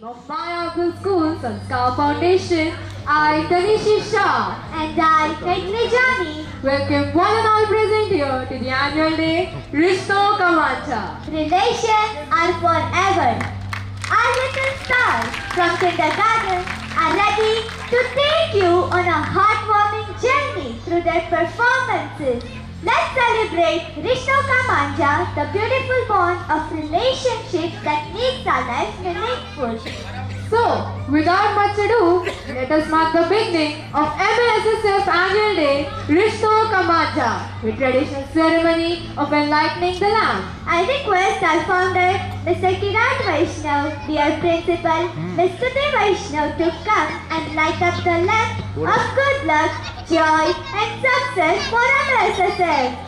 of Mayapur School Sanskar Foundation, I, Tanishi Shah, and I, Kaitli Jani, welcome one and all present here to the annual day Rishto Kamancha. Relations are forever. Our little stars from kindergarten are ready to take you on a heartwarming journey through their performances. Let's celebrate Rishto Ka Manja, the beautiful bond of relationships that makes our life meaningful. So, without much ado, let us mark the beginning of MASSF Annual Day Rishto Ka Manja with traditional ceremony of enlightening the lamp. I request our founder, Mr. Kiran Vaishnav, dear principal, Ms. Tuti Vaishnav to come and light up the lamp of good luck, joy and success for MASSF.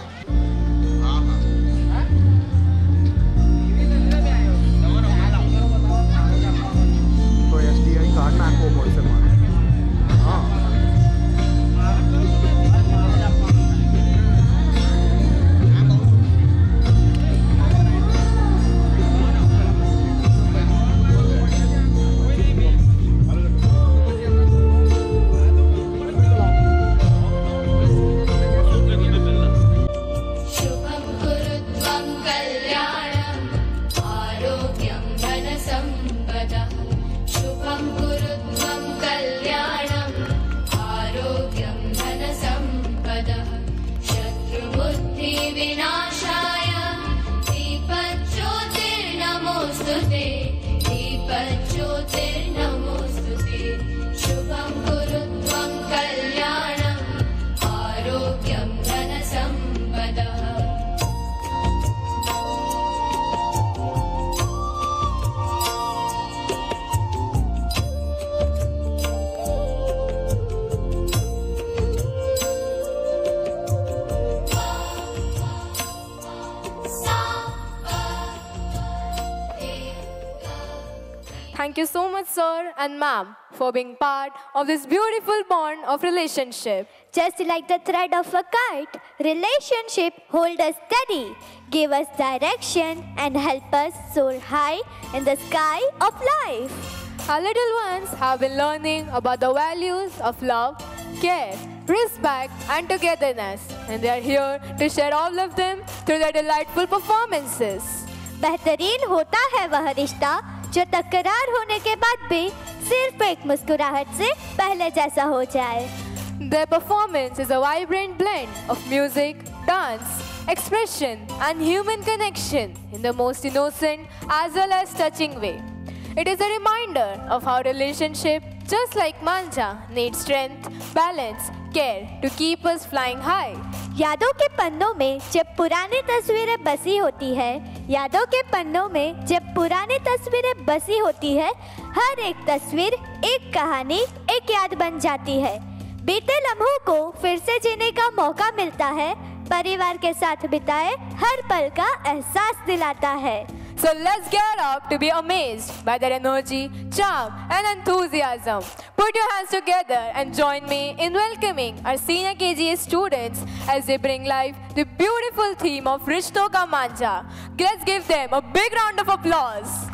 Thank you so much, sir and ma'am, for being part of this beautiful bond of relationship. Just like the thread of a kite, relationship hold us steady, give us direction and help us soar high in the sky of life. Our little ones have been learning about the values of love, care, respect and togetherness, and they are here to share all of them through their delightful performances. बेहतरीन होता है वह रिश्ता जो तकरार होने के बाद भी सिर्फ एक मुस्कुराहट से पहले जैसा हो जाए. Their performance is a vibrant blend of music, dance, expression and human connection in the most innocent as well as touching way. It is a reminder of how relationship, just like manja, needs strength, balance, care to keep us flying high. यादों के पन्नों में जब पुरानी तस्वीरें बसी होती है, यादों के पन्नों में जब पुरानी तस्वीरें बसी होती है, हर एक तस्वीर एक कहानी, एक याद बन जाती है. बीते लम्हों को फिर से जीने का मौका मिलता है, परिवार के साथ बिताए हर पल का एहसास दिलाता है. So let's get up to be amazed by their energy, charm and enthusiasm. Put your hands together and join me in welcoming our senior KGA students as they bring life the beautiful theme of Rishto Ka Manja. Let's give them a big round of applause.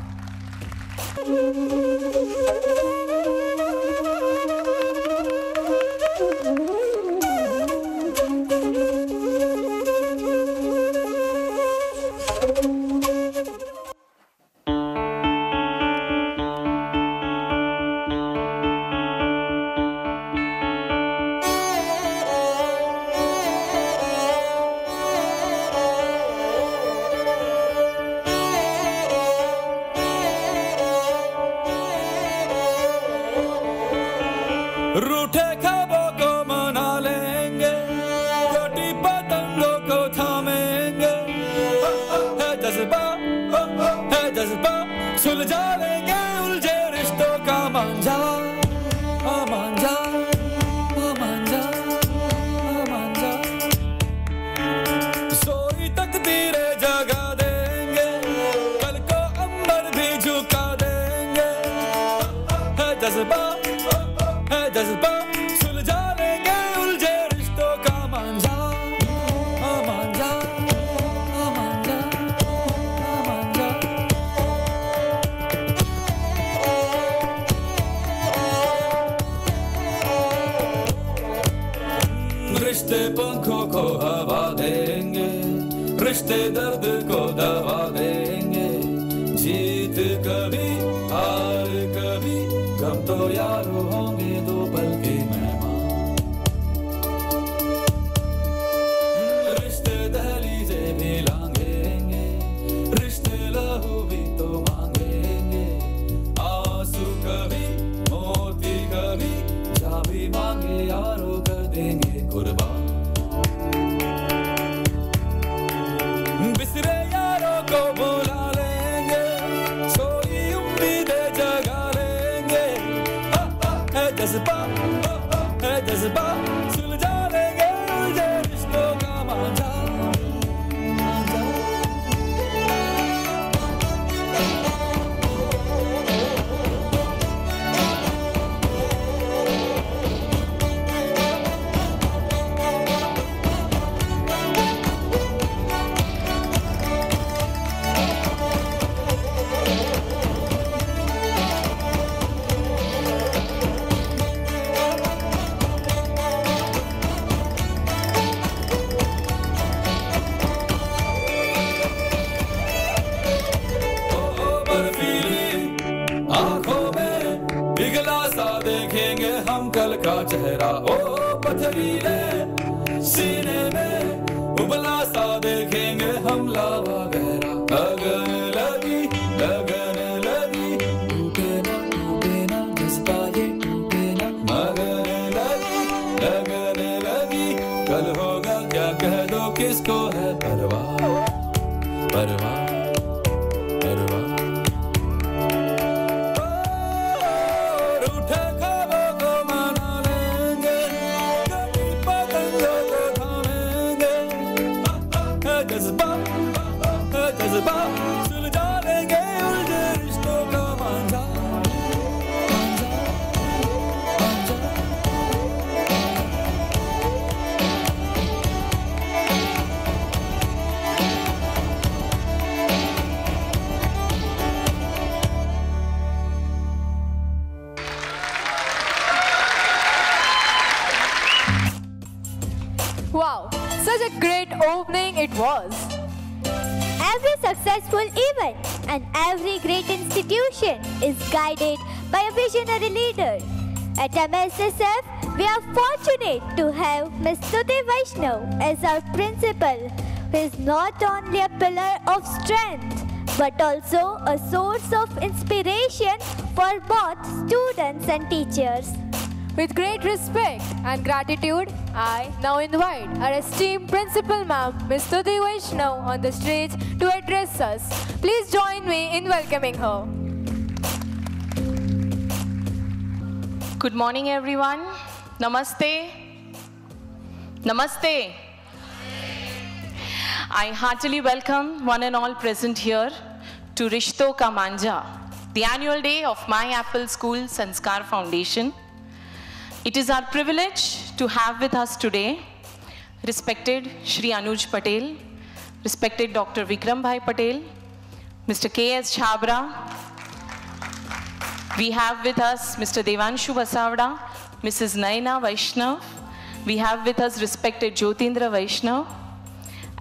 रूठे ख्वाबों को मना लेंगे, छोटी पतंगों को थामेंगे, है जज्बा सुलझा लेंगे उलझे रिश्तों का मांझा, मांझा, मांझा, मांझा. सोई तकदीरें जगा देंगे, कल को अंबर भी झुका देंगे, है जज्बा सुलझा लेंगे उलझे रिश्तों का मांझा, मांझा, मांझा, मांझा. पंखों को हवा देंगे, रिश्ते दर्द को दवा देंगे। जीत कभी हार कभी गम तो यारो होंगे दो पल के मेहमान। रिश्ते दहलीजे भी लांघेंगे, रिश्ते लहू भी तो मांगेंगे। आंसू कभी मोती कभी जा भी मांगे यारो कर देंगे कुर्बान। बिसरे यारों को बुला लेंगे, सोई उम्मीदें जगा लेंगे। है जज्बा है जज्बा, सुलझा लेंगे उलझे रिश्तों का मांझा। देखेंगे हम कल का चेहरा, ओ पथरीले सीने में उबला सा देखेंगे हम लावा गहरा। लगन लगी टूटे ना जज्बा ये टूटे ना। लगन लगी कल होगा क्या कह दो किसको है परवाह परवाह। सुलझा लेंगे उलझे रिश्तों का मांझा। Wow, such a great opening it was. Every successful event and every great institution is guided by a visionary leader. At MSSF, we are fortunate to have Ms. Stuti Vaishnav as our principal, who is not only a pillar of strength but also a source of inspiration for both students and teachers. With great respect and gratitude, I now invite our esteemed principal ma'am, Ms. Stuti Vaishnav, on the stage to address us. Please join me in welcoming her. Good morning, everyone. Namaste. Namaste. I heartily welcome one and all present here to Rishto Ka Manja, the annual day of My Apple School Sanskar Foundation. It is our privilege to have with us today respected Shri Anuj Patel, respected Dr. Vikram Bhai Patel, Mr. K.S. Chhabra. We have with us Mr. Devanshu Basavda, Mrs. Naina Vaishnav. We have with us respected Jyotindra Vaishnav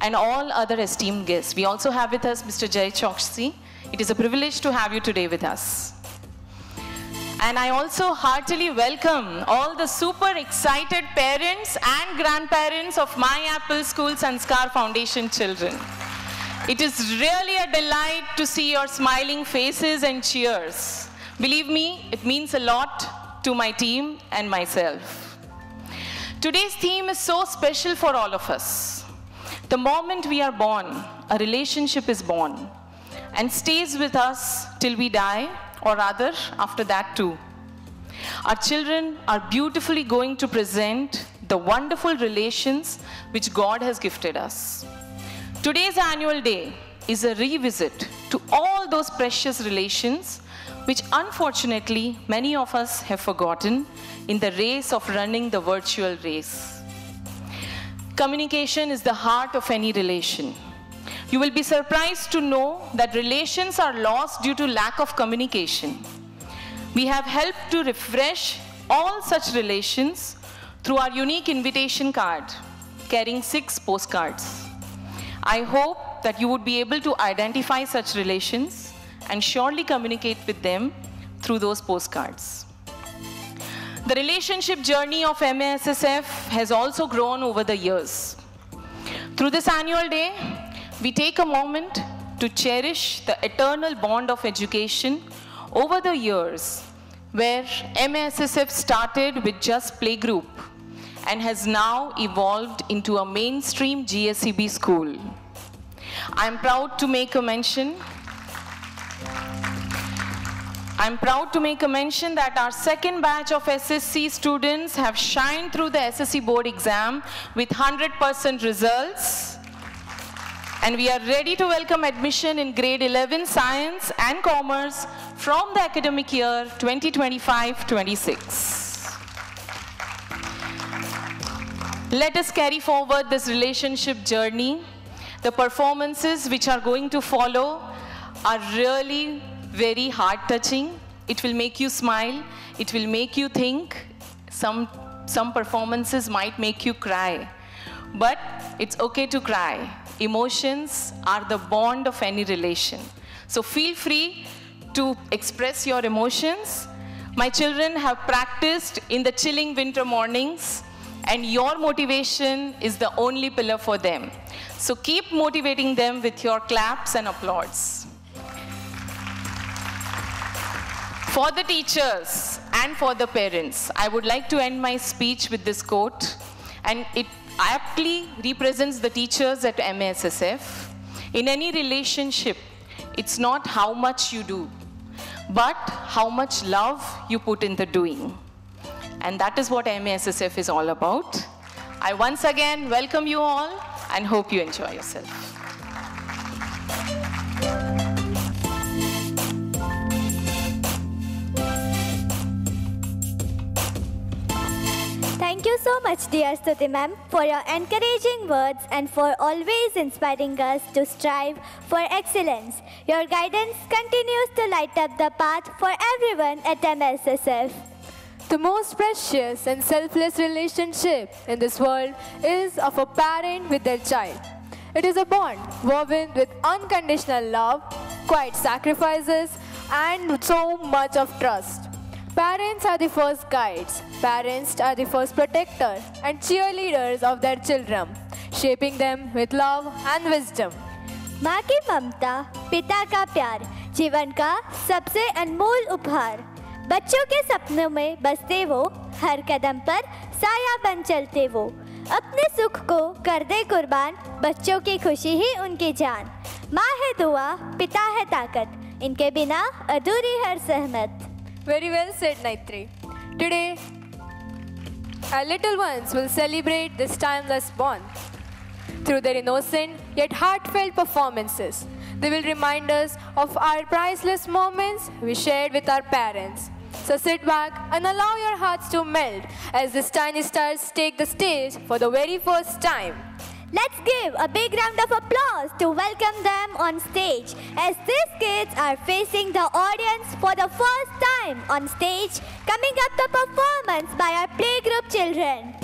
and all other esteemed guests. We also have with us Mr. Jay Chokshi. It is a privilege to have you today with us. And I also heartily welcome all the super excited parents and grandparents of My Apple School Sanskar Foundation children. It is really a delight to see your smiling faces and cheers. Believe me, it means a lot to my team and myself. Today's theme is so special for all of us. The moment we are born, a relationship is born and stays with us till we die, or rather, after that too. Our children are beautifully going to present the wonderful relations which God has gifted us. Today's annual day is a revisit to all those precious relations which unfortunately many of us have forgotten in the race of running the virtual race. Communication is the heart of any relation. You will be surprised to know that relations are lost due to lack of communication. We have helped to refresh all such relations through our unique invitation card. carrying 6 postcards. I hope that you would be able to identify such relations and surely communicate with them through those postcards. The relationship journey of MASSF has also grown over the years. Through this annual day, we take a moment to cherish the eternal bond of education over the years, where MASSF started with just playgroup and has now evolved into a mainstream GSEB school. I'm proud to make a mention that our second batch of SSC students have shined through the SSC board exam with 100% results. And we are ready to welcome admission in grade 11 Science and Commerce from the academic year 2025-26. Let us carry forward this relationship journey. The performances which are going to follow are really very heart-touching. It will make you smile. It will make you think. Some performances might make you cry. But it's okay to cry. Emotions are the bond of any relation. So feel free to express your emotions. My children have practiced in the chilling winter mornings, and your motivation is the only pillar for them. So keep motivating them with your claps and applause. For the teachers and for the parents, I would like to end my speech with this quote, and it aptly represents the teachers at MASSF. In any relationship, it's not how much you do, but how much love you put in the doing. And that is what MASSF is all about. I once again welcome you all and hope you enjoy yourself. Thank you so much, dear Stuti ma'am, for your encouraging words and for always inspiring us to strive for excellence. Your guidance continues to light up the path for everyone at MASSF. The most precious and selfless relationship in this world is of a parent with their child. It is a bond woven with unconditional love, quiet sacrifices, and so much of trust. Parents are the first guides, parents are the first protectors and cheerleaders of their children, shaping them with love and wisdom. माँ की ममता, पिता का प्यार, जीवन का सबसे अनमोल उपहार। बच्चों के सपनों में बसते वो, हर कदम पर साया बन चलते वो। अपने सुख को कर दे कुर्बान, बच्चों की खुशी ही उनकी जान। माँ है दुआ, पिता है ताकत, इनके बिना अधूरी हर सहमत। Very well said, Naitri. Today, our little ones will celebrate this timeless bond. Through their innocent yet heartfelt performances, they will remind us of our priceless moments we shared with our parents. So sit back and allow your hearts to melt as these tiny stars take the stage for the very first time. Let's give a big round of applause to welcome them on stage as these kids are facing the audience for the first time on stage, coming up the performance by our playgroup children.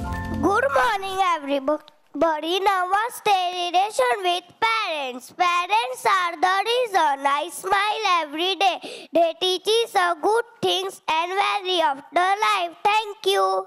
Good morning, everybody. Namaste, relation with parents. Parents are the reason I smile every day. They teach us good things and value of the life. Thank you.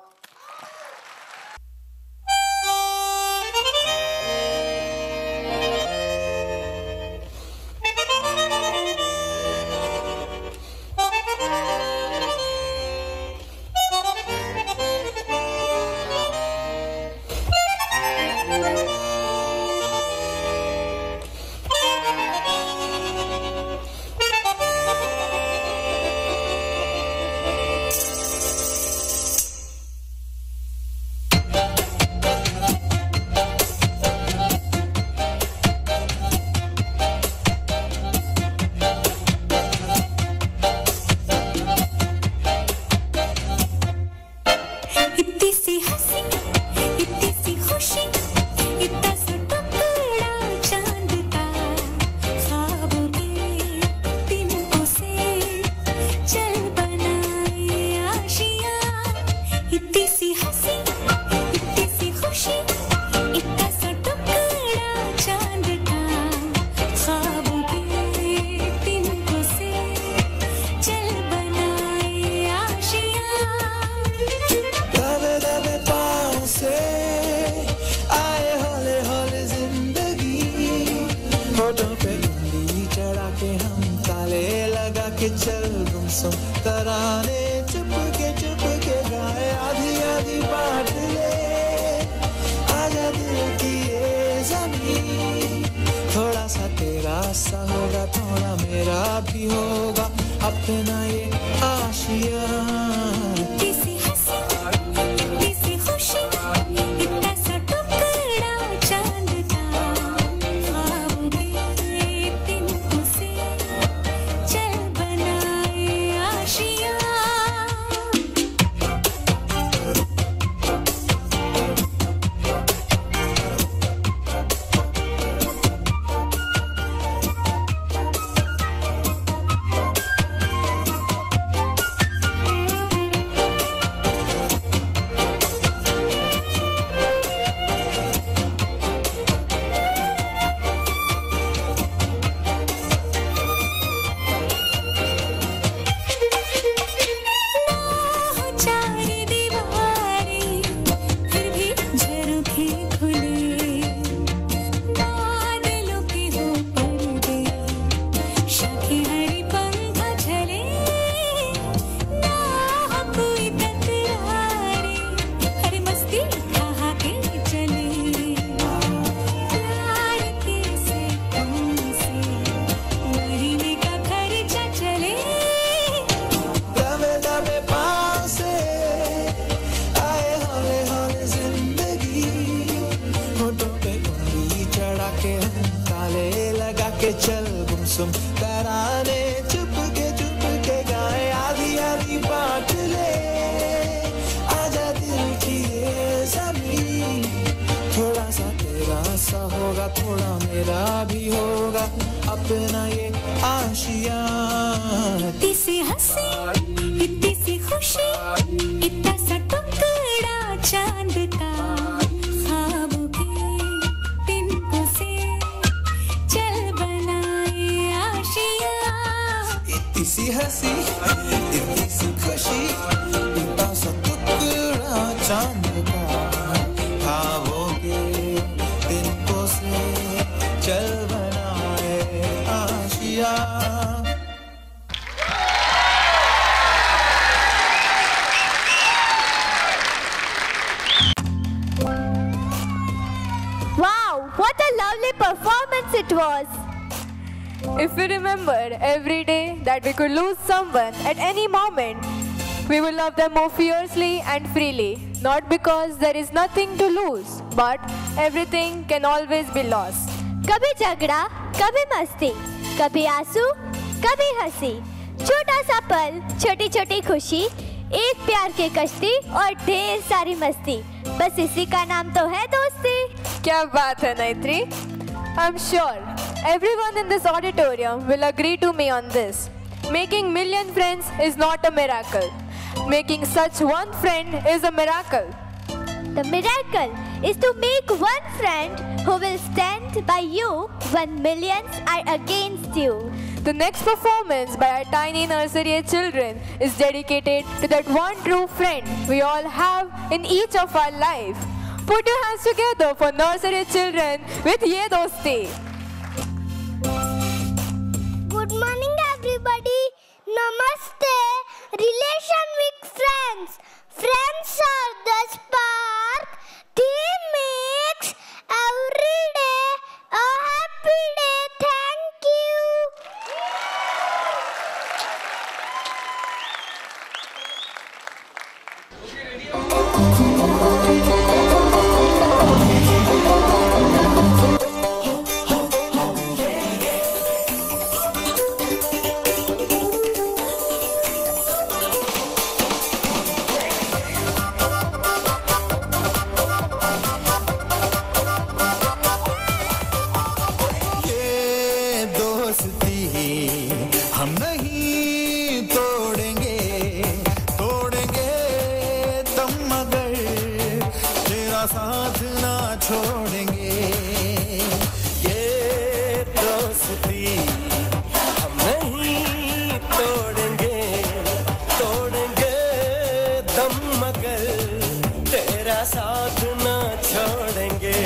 गुमसुम तराने चुपके गाए आधी आधी बांट ले आजा दिल की ये ज़मीन थोड़ा सा तेरा सा होगा थोड़ा मेरा भी होगा अपना ये आशिया किसी हंसी किसी खुशी इतना सा टुकड़ा चांद का ख्वाब के तिनकों से चल बनाए आशिया चल गुमसुम तराने चुपके गाए आधी आधी बांट ले आजा दिल की ये ज़मीन थोड़ा सा तेरा सा होगा थोड़ा मेरा भी होगा अपना ये आशिया इतनी सी हंसी इतनी सी खुशी इतना सा टुकड़ा चांद का ख्वाबों के तिनकों से चल बनाए आशिया इतनी सी हंसी इतनी सी खुशी इतना सा टुकड़ा चांद का ख्वाबों के तिनकों से चल बनाए Asia What a lovely performance it was! If we remembered every day that we could lose someone at any moment, we will love them more fiercely and freely. Not because there is nothing to lose, but everything can always be lost. कभी झगड़ा, कभी मस्ती, कभी आंसू, कभी हंसी, छोटा सा पल, छोटी छोटी खुशी, एक प्यार की कश्ती और ढेर सारी मस्ती, बस इसी का नाम तो है दोस्ती। क्या बात है नाइत्री? I'm sure everyone in this auditorium will agree to me on this. Making million friends is not a miracle. Making such one friend is a miracle. The miracle is to make one friend who will stand by you when millions are against you. The next performance by our tiny nursery children is dedicated to that one true friend we all have in each of our life. Put your hands together for nursery children with Ye Dosti. Good morning, everybody. Namaste. Relation with friends. Friends are the spark. Team makes every day a happy day. Thank you. साथ ना छोड़ेंगे ये दोस्ती हम नहीं तोड़ेंगे दम मगर तेरा साथ ना छोड़ेंगे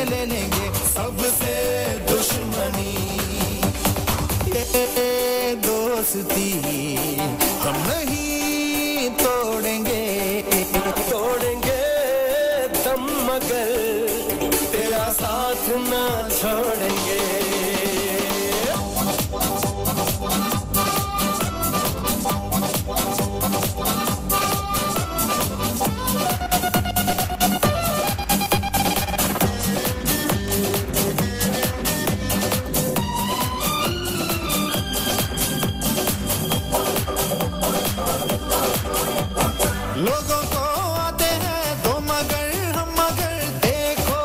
ले लेंगे सबसे दुश्मनी। ये दोस्ती हम नहीं तोड़ेंगे, तोड़ेंगे दम मगर तेरा साथ ना छोड़ेंगे। लोगों को आते हैं दो मगर हम मगर देखो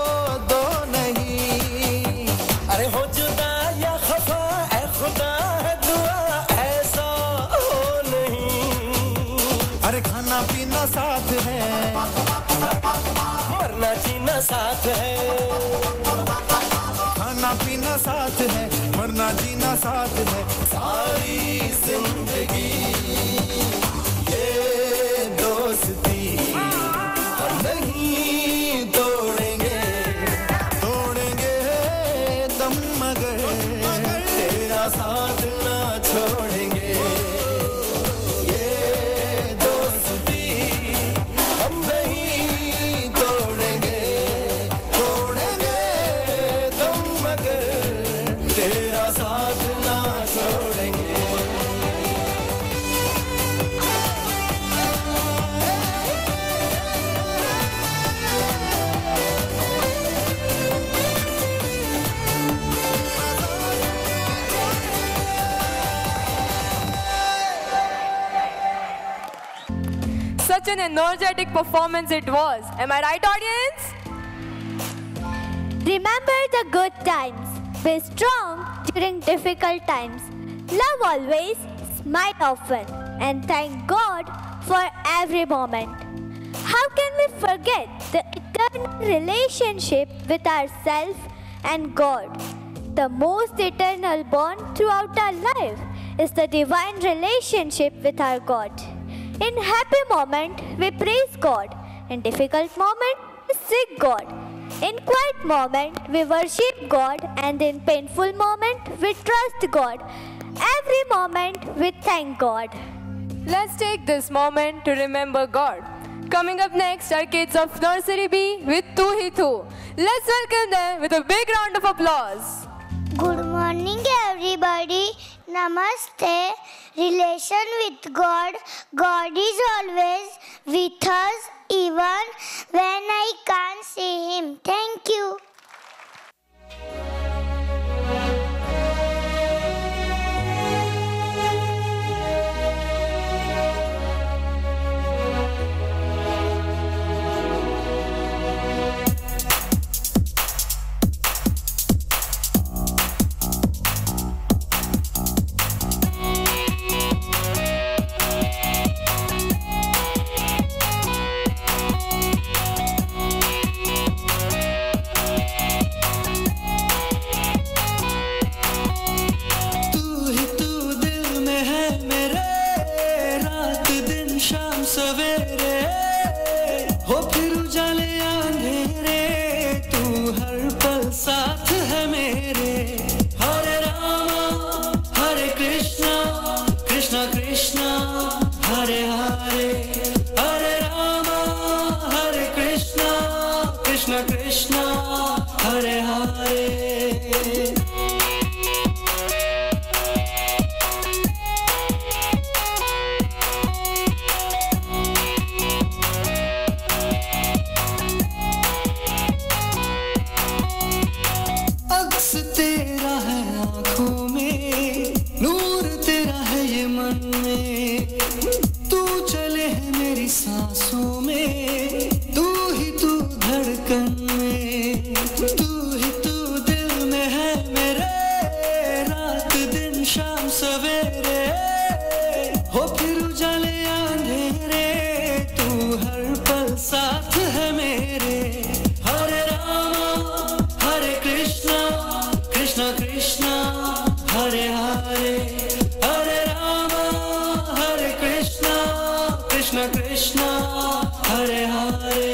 दो नहीं। अरे हो जुदा या खफा ऐ खुदा है दुआ ऐसा हो नहीं। अरे खाना पीना साथ है, मरना जीना साथ है। खाना पीना साथ है, मरना जीना साथ है। सारी जिंदगी दोस्ती हम नहीं तोड़ेंगे, तोड़ेंगे दम मगर तेरा साथ ना छोड़ेंगे। ये दोस्ती हम नहीं तोड़ेंगे, तोड़ेंगे दम मगर तेरा साथ ना छोड़ेंगे। Such an energetic performance it was. Am I right, audience? Remember the good times. Be strong during difficult times. Love always, smile often, and thank God for every moment. How can we forget the eternal relationship with ourselves and God? The most eternal bond throughout our life is the divine relationship with our God. In happy moment, we praise God. In difficult moment, we seek God. In quiet moment, we worship God. And in painful moment, we trust God. Every moment, we thank God. Let's take this moment to remember God. Coming up next are kids of Nursery B with Tu Hi Tu. Let's welcome them with a big round of applause. Good morning, everybody. Namaste. Relation with God. God is always with us, even when I can't see Him. Thank you. सवेरे हो फिर उजाले अंधेरे, तू हर पल साथ है मेरे। हरे रामा हरे कृष्णा कृष्णा कृष्णा हरे हरे, हरे रामा हरे कृष्णा कृष्णा कृष्णा हरे हरे। तेरा है आँखों में, नूर तेरा है ये मन में, तू चले है मेरी सांसों में, तू ही तू धड़कन में, तू ही तू दिल में है मेरे। रात दिन शाम सवेरे हो फिर उजाले अंधेरे, तू हर पल साथ है मेरे। हरे रामा हरे कृष्णा कृष्णा कृष्णा हरे हरे, हरे रामा हरे कृष्णा कृष्णा कृष्णा हरे हरे।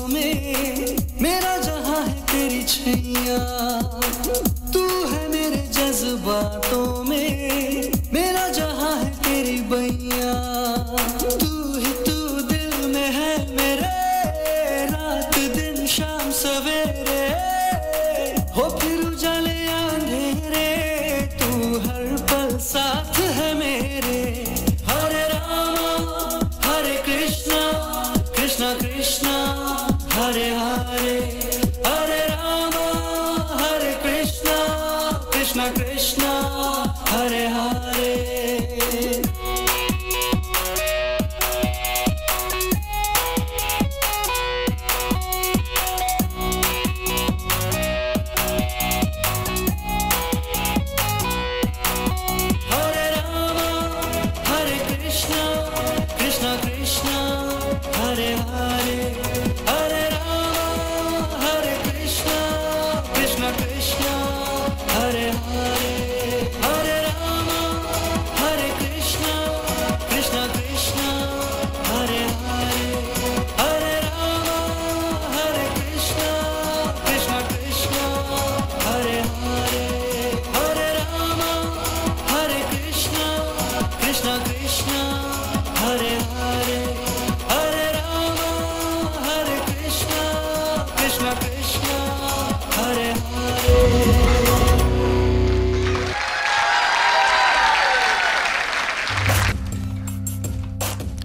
में मेरा जहां है तेरी छैया, तू है मेरे जज्बातों में मेरा जहां है तेरी बैया, तू ही तू दिल में है मेरे, रात दिन शाम सवेरे, हो फिर उजाले अंधेरे, तू हर पल साथ है मेरे। हरे रामा हरे कृष्णा कृष्णा कृष्णा हरे हरे, हरे रामा हरे Krishna Krishna Krishna Hare Hare.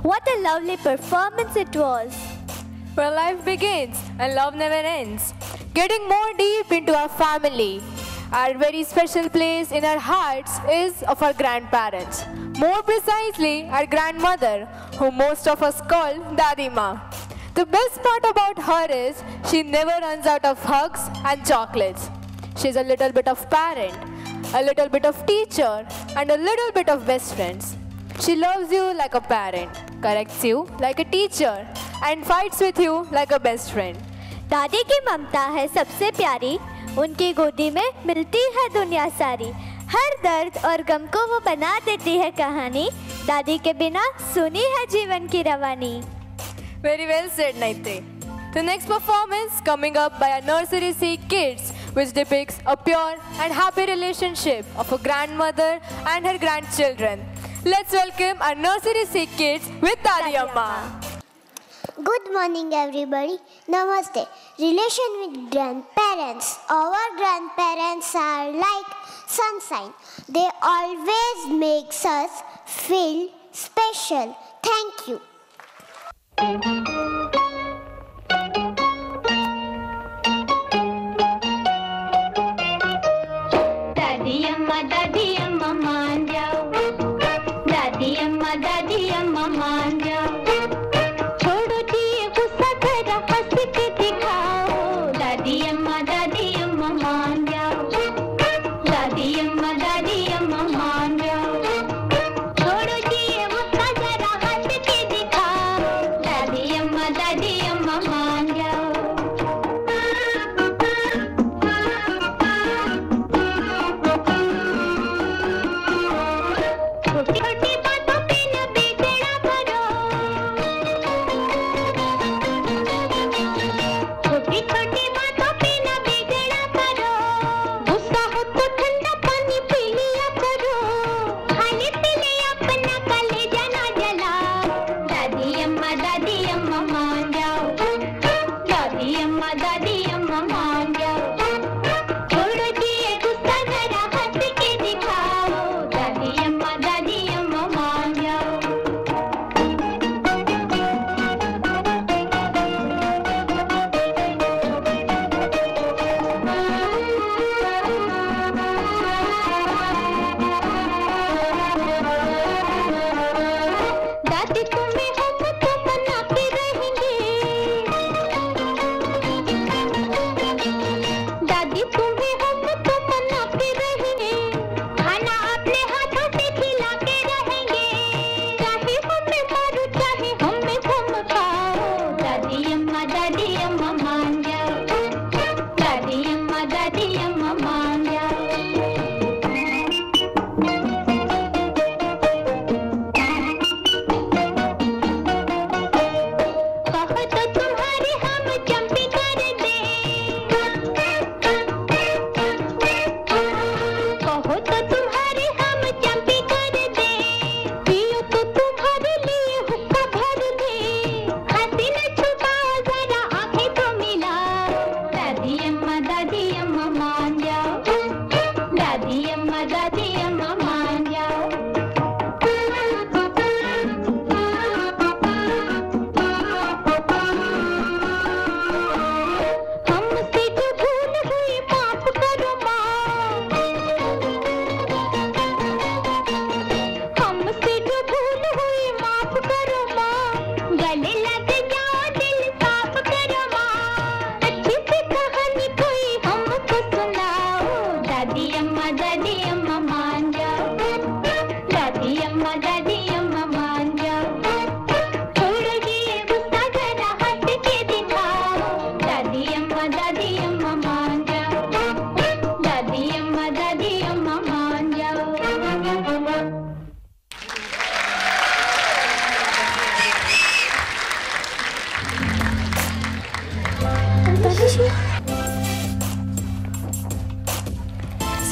What a lovely performance it was. Where life begins and love never ends. Getting more deep into our family. Our very special place in our hearts is of our grandparents. More precisely, our grandmother, who most of us call Dadi Ma. The best part about her is she never runs out of hugs and chocolates. She's a little bit of parent, a little bit of teacher, and a little bit of best friends. She loves you like a parent, corrects you like a teacher, and fights with you like a best friend. दादी की ममता है सबसे प्यारी, उनकी गोदी में मिलती है दुनिया सारी। हर दर्द और गम को वो बना देती है कहानी, दादी के बिना सुनी है जीवन की रवानी। Very well said, Naite. The next performance coming up by our Nursery C kids, which depicts a pure and happy relationship of a grandmother and her grandchildren. Let's welcome our Nursery C kids with Dadi Amma. Good morning everybody. Namaste. Relation with grandparents. Our grandparents are like sunshine. They always make us feel special. Thank you. दादी अम्मा मान जाओ, दादी अम्मा मान जाओ, छोड़ो जी गुस्सा जरा हंस के दिखाओ, दादी अम्मा मान जाओ, दादी अम्मा मान जाओ, छोड़ो जी गुस्सा जरा हंस के दिखाओ, दादी अम्मा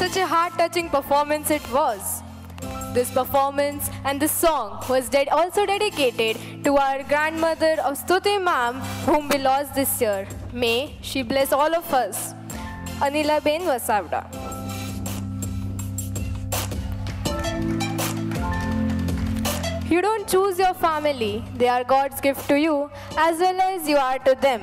such a heart-touching performance it was. This performance and this song was also dedicated to our grandmother of Stuti ma'am, whom we lost this year. May she bless all of us. Anila Ben Vasavda. You don't choose your family, they are God's gift to you as well as you are to them.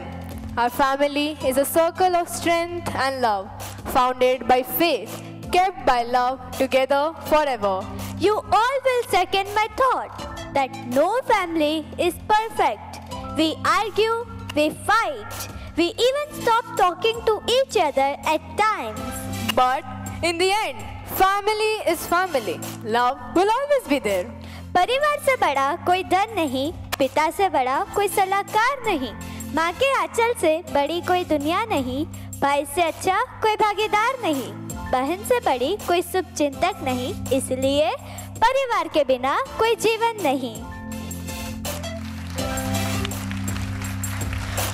Our family is a circle of strength and love, founded by faith, kept by love, together forever. You all will second my thought that no family is perfect. We argue, we fight, we even stop talking to each other at times. But in the end, family is family. Love will always be there. परिवार से बड़ा कोई धन नहीं, पिता से बड़ा कोई सलाहकार नहीं, माँ के आंचल से बड़ी कोई दुनिया नहीं, भाई से अच्छा कोई भागीदार नहीं, बहन से बड़ी कोई शुभचिंतक नहीं, इसलिए परिवार के बिना कोई जीवन नहीं.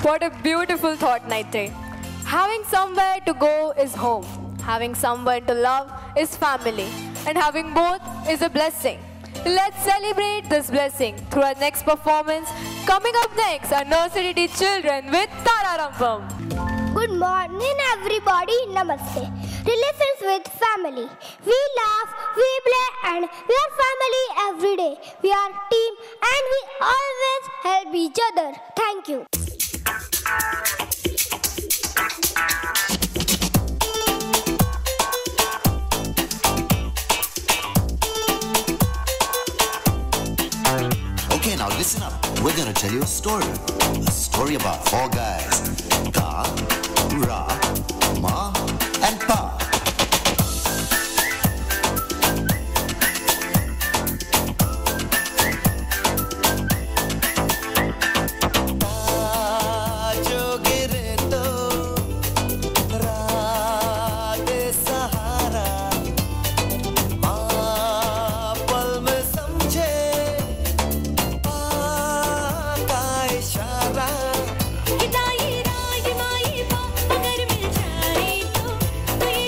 What a beautiful thought, Naite. Having somewhere to go is home. Having someone to love is family. And having both is a blessing. Let's celebrate this blessing through our next performance. Coming up next are Nursery children with Tararampam. Good morning, everybody. Namaste. Relief is with family. We laugh, we play, and we are family every day. We are team, and we always help each other. Thank you. Okay, now listen up. We're gonna tell you a story. A story about four guys. Ka, Ra, Ma, and Pa. Hidayat, Hidayat, Hidayat, Hidayat,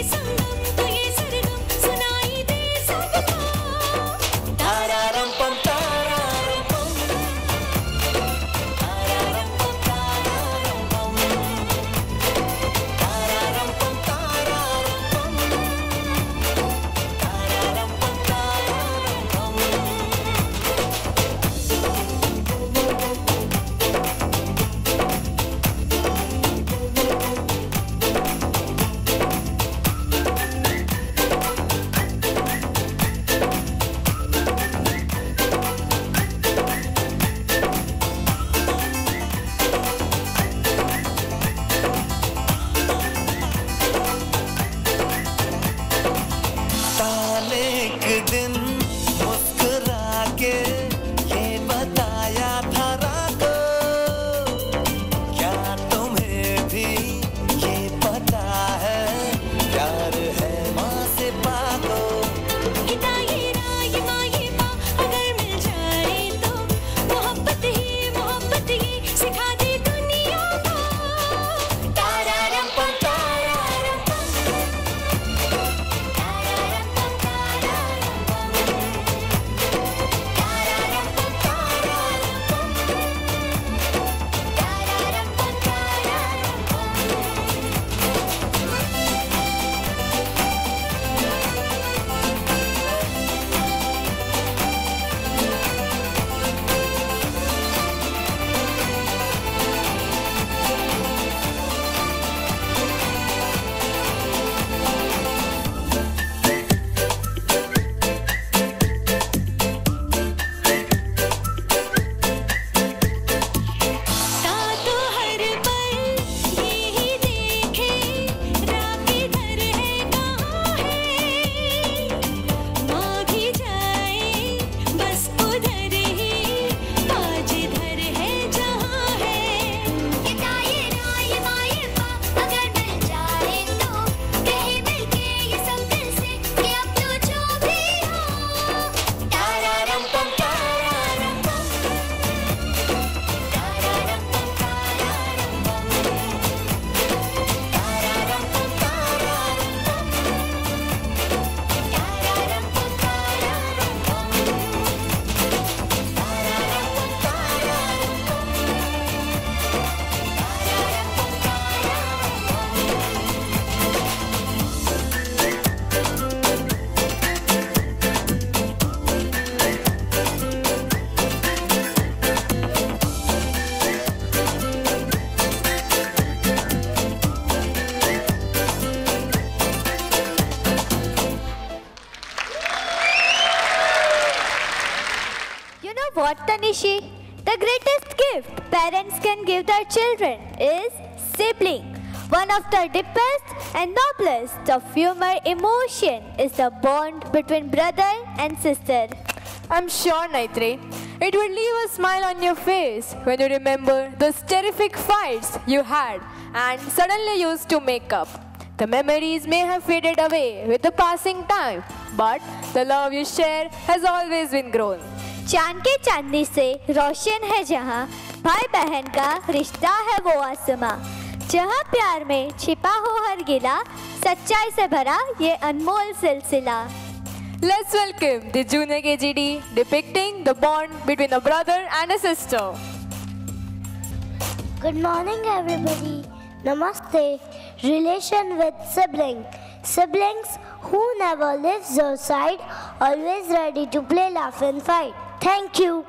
Nishi. The greatest gift parents can give their children is sibling. One of the deepest and noblest of human emotion is the bond between brother and sister. I'm sure, Naitre, it will leave a smile on your face when you remember those terrific fights you had and suddenly used to make up. The memories may have faded away with the passing time, but the love you share has always been grown. चांद के चांदनी से रोशन है जहाँ, भाई बहन का रिश्ता है वो आसमां, जहाँ प्यार में छिपा हो हर गिला, सच्चाई से भरा ये अनमोल सिलसिला. Let's welcome the Junior KGD depicting the bond between a brother and a sister. Good morning, everybody. Namaste. Relation with sibling. Siblings who never leaves your side, always ready to play, laugh and fight. Thank you.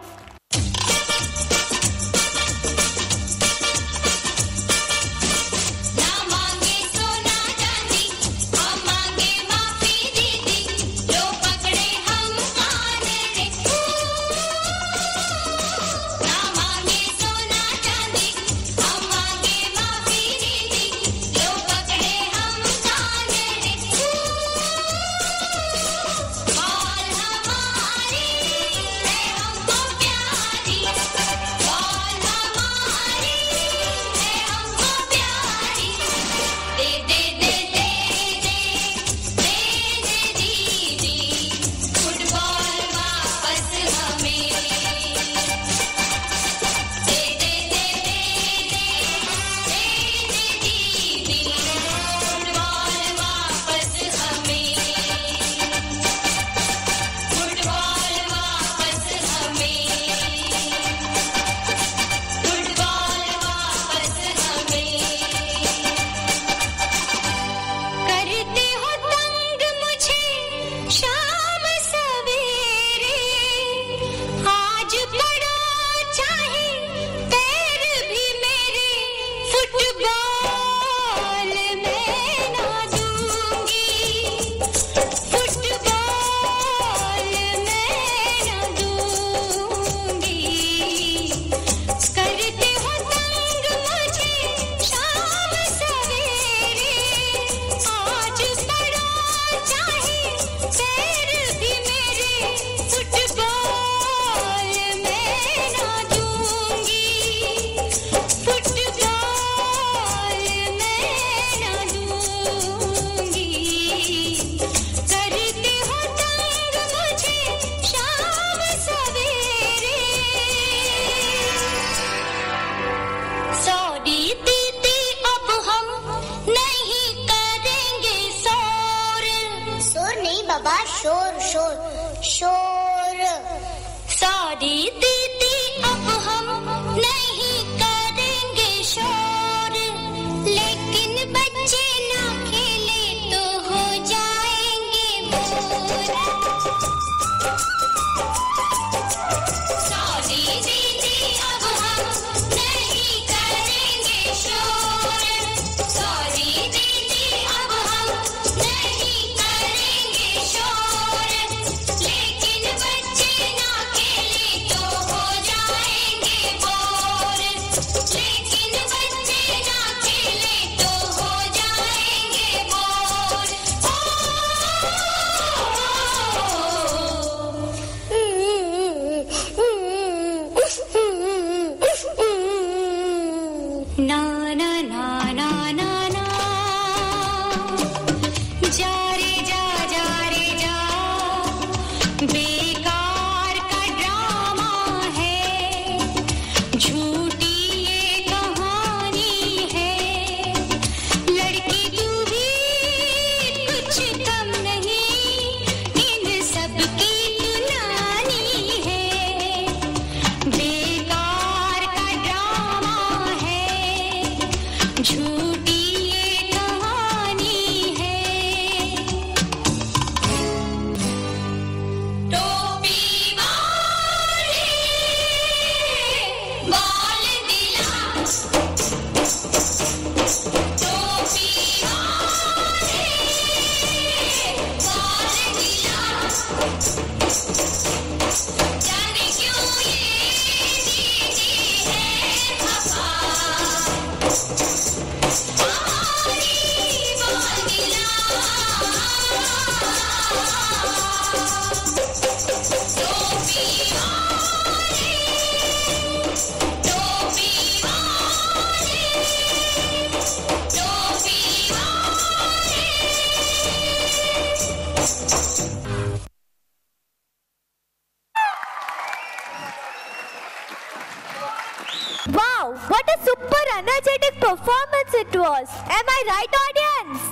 performance it was. Am I right, audience?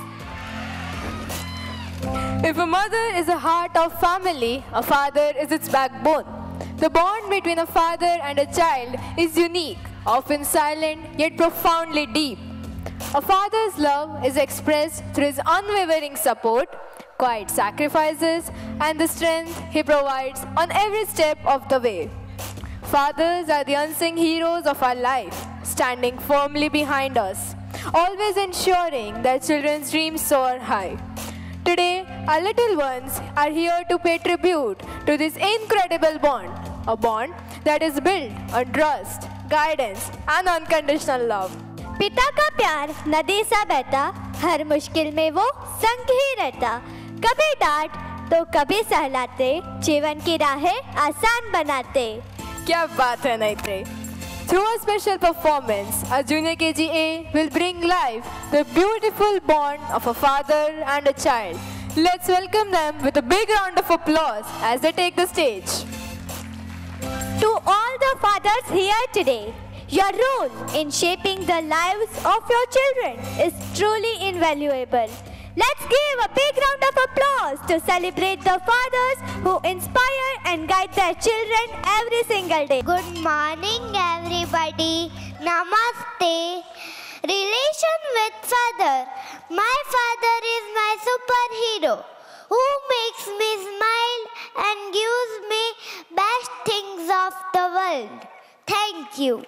If a mother is the heart of family, a father is its backbone. The bond between a father and a child is unique, often silent yet profoundly deep. A father's love is expressed through his unwavering support, quiet sacrifices, and the strength he provides on every step of the way. Fathers are the unsung heroes of our life, standing firmly behind us, always ensuring that children's dreams soar high. Today, our little ones are here to pay tribute to this incredible bond, a bond that is built on trust, guidance, and unconditional love. पिता का प्यार नदी सा बहता, हर मुश्किल में वो संग ही रहता, कभी डांट तो कभी सहलाते, जीवन की राहें आसान बनाते. क्या बात है नैत्रे! Through a special performance, our junior KGA will bring life the beautiful bond of a father and a child. Let's welcome them with a big round of applause as they take the stage. To all the fathers here today, your role in shaping the lives of your children is truly invaluable. Let's give a big round of applause to celebrate the fathers who inspire and guide their children every single day. Good morning, everybody. Namaste. Relation with father. My father is my superhero who makes me smile and gives me best things of the world. Thank you.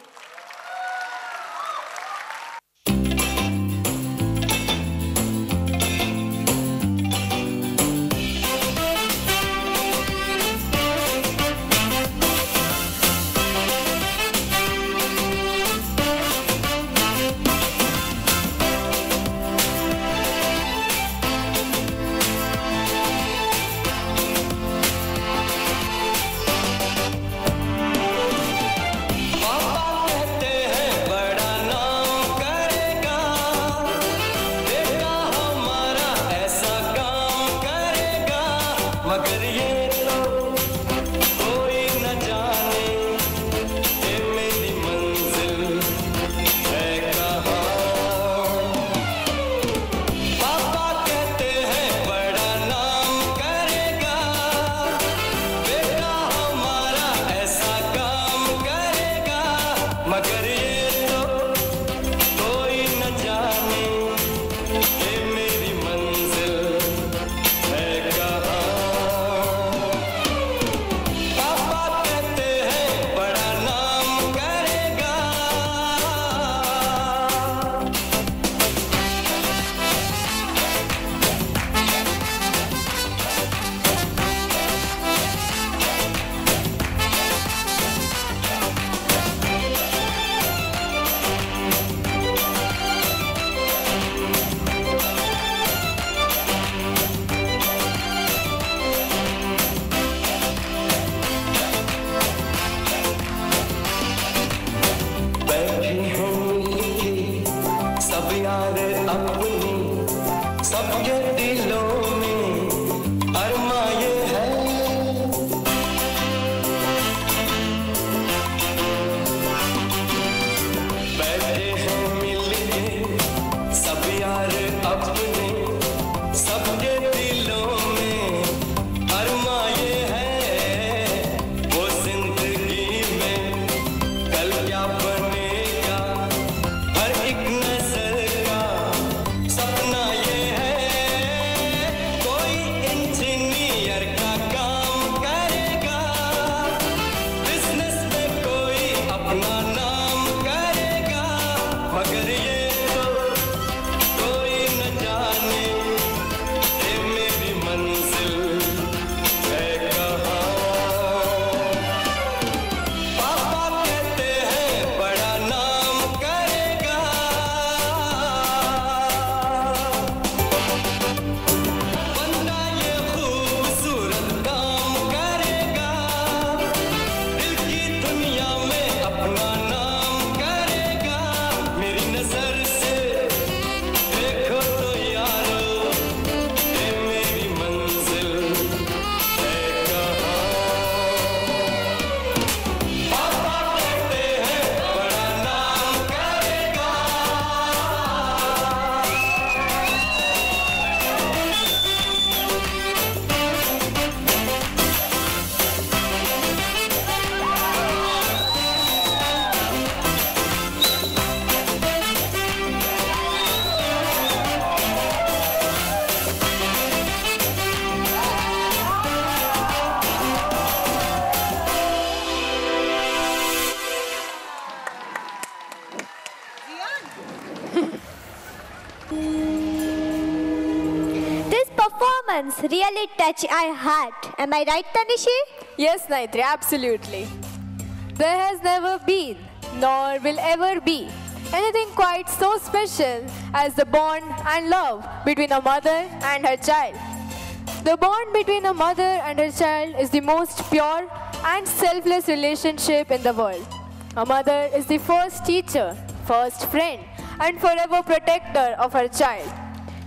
हर एक नजर का सपना ये है performance really touched our heart. Am I right, Tanishi? Yes, Naitri, absolutely. There has never been, nor will ever be, anything quite so special as the bond and love between a mother and her child. The bond between a mother and her child is the most pure and selfless relationship in the world. A mother is the first teacher, first friend, and forever protector of her child.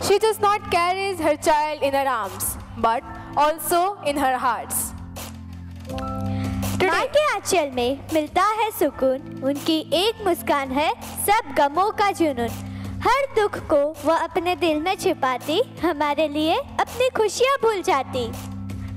She just not carries her child in her arms, but also in her hearts. माँ के आंचल में मिलता है सुकून, उनकी एक मुस्कान है सब गमों का जुनून। हर दुख को वह अपने दिल में छिपाती, हमारे लिए अपनी खुशियाँ भूल जाती।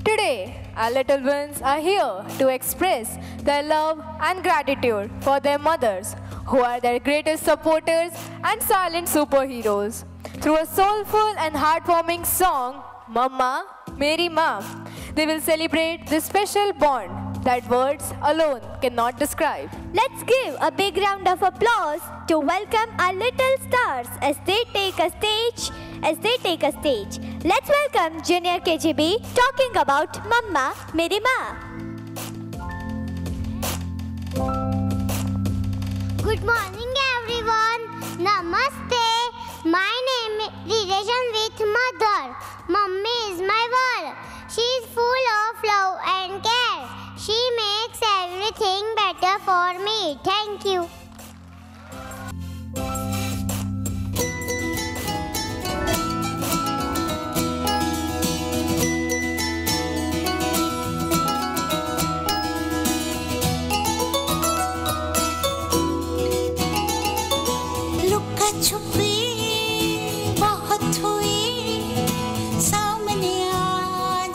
Today, our little ones are here to express their love and gratitude for their mothers, who are their greatest supporters and silent superheroes. Through a soulful and heartwarming song, Mama, Meri Maa, they will celebrate this special bond that words alone cannot describe. Let's give a big round of applause to welcome our little stars as they take a stage. Let's welcome Junior KGB talking about Mama, Meri Maa. Good morning, everyone. Namaste. My name is relation with mother. Mummy is my world. She is full of love and care. She makes everything better for me. Thank you. छुपी बहुत हुई, सामने आ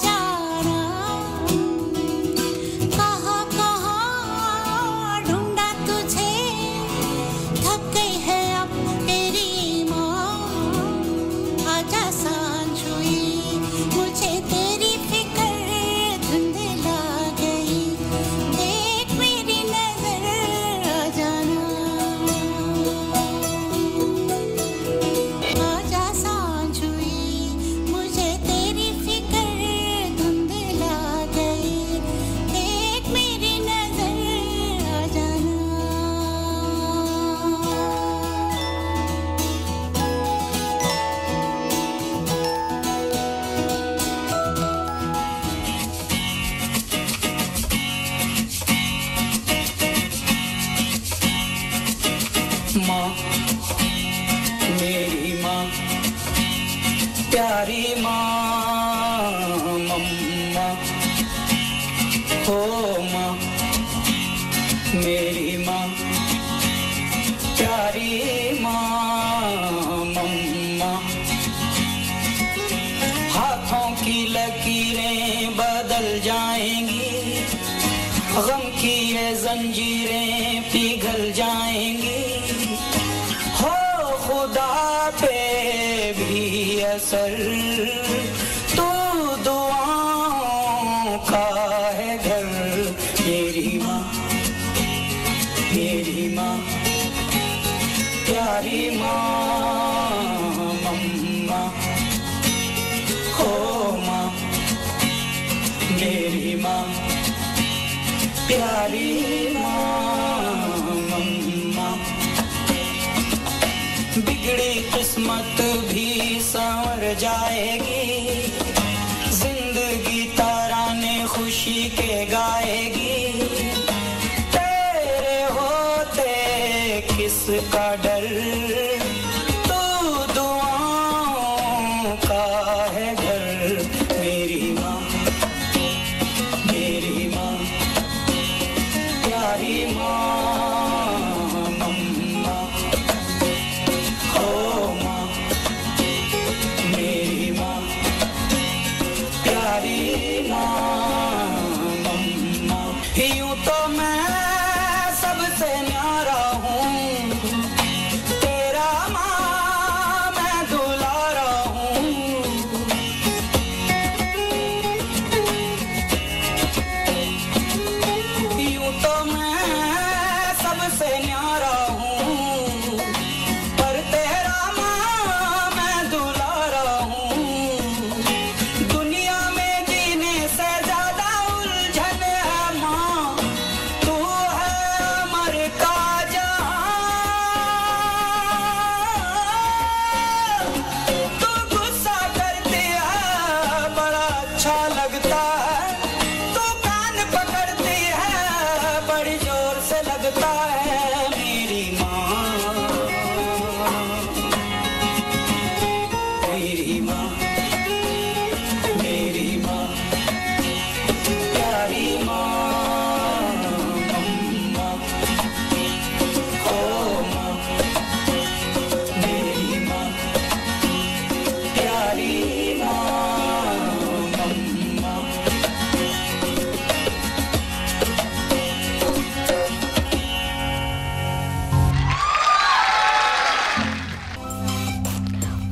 जाना, कहाँ कहाँ ढूंढा तुझे, थक गई है अब तेरी माँ, आजा सांझ हुई, मुझे तेरी फिक्र धुंधला गई, देख मेरी नजर आ जाना। माँ, मेरी माँ, प्यारी माँ, मम्मा, हो माँ, मेरी माँ, प्यारी माँ, मम्मा, हाथों की लकीरें बदल जाएंगी, गम की ये जंजीरें पिघल जाएंगी, खुदा पे भी असर तो दुआओं का है घर। मेरी माँ, मेरी माँ, प्यारी माँ, मम्मा, हो माँ, मेरी माँ, प्यारी माँ, मम्मा। बिगड़ी किस्मत भी संवर जाएगी, जिंदगी तराने खुशी के गाएगी, तेरे होते किसका डर, तू दुआओं का है घर। मेरी माँ, मेरी माँ, प्यारी माँ,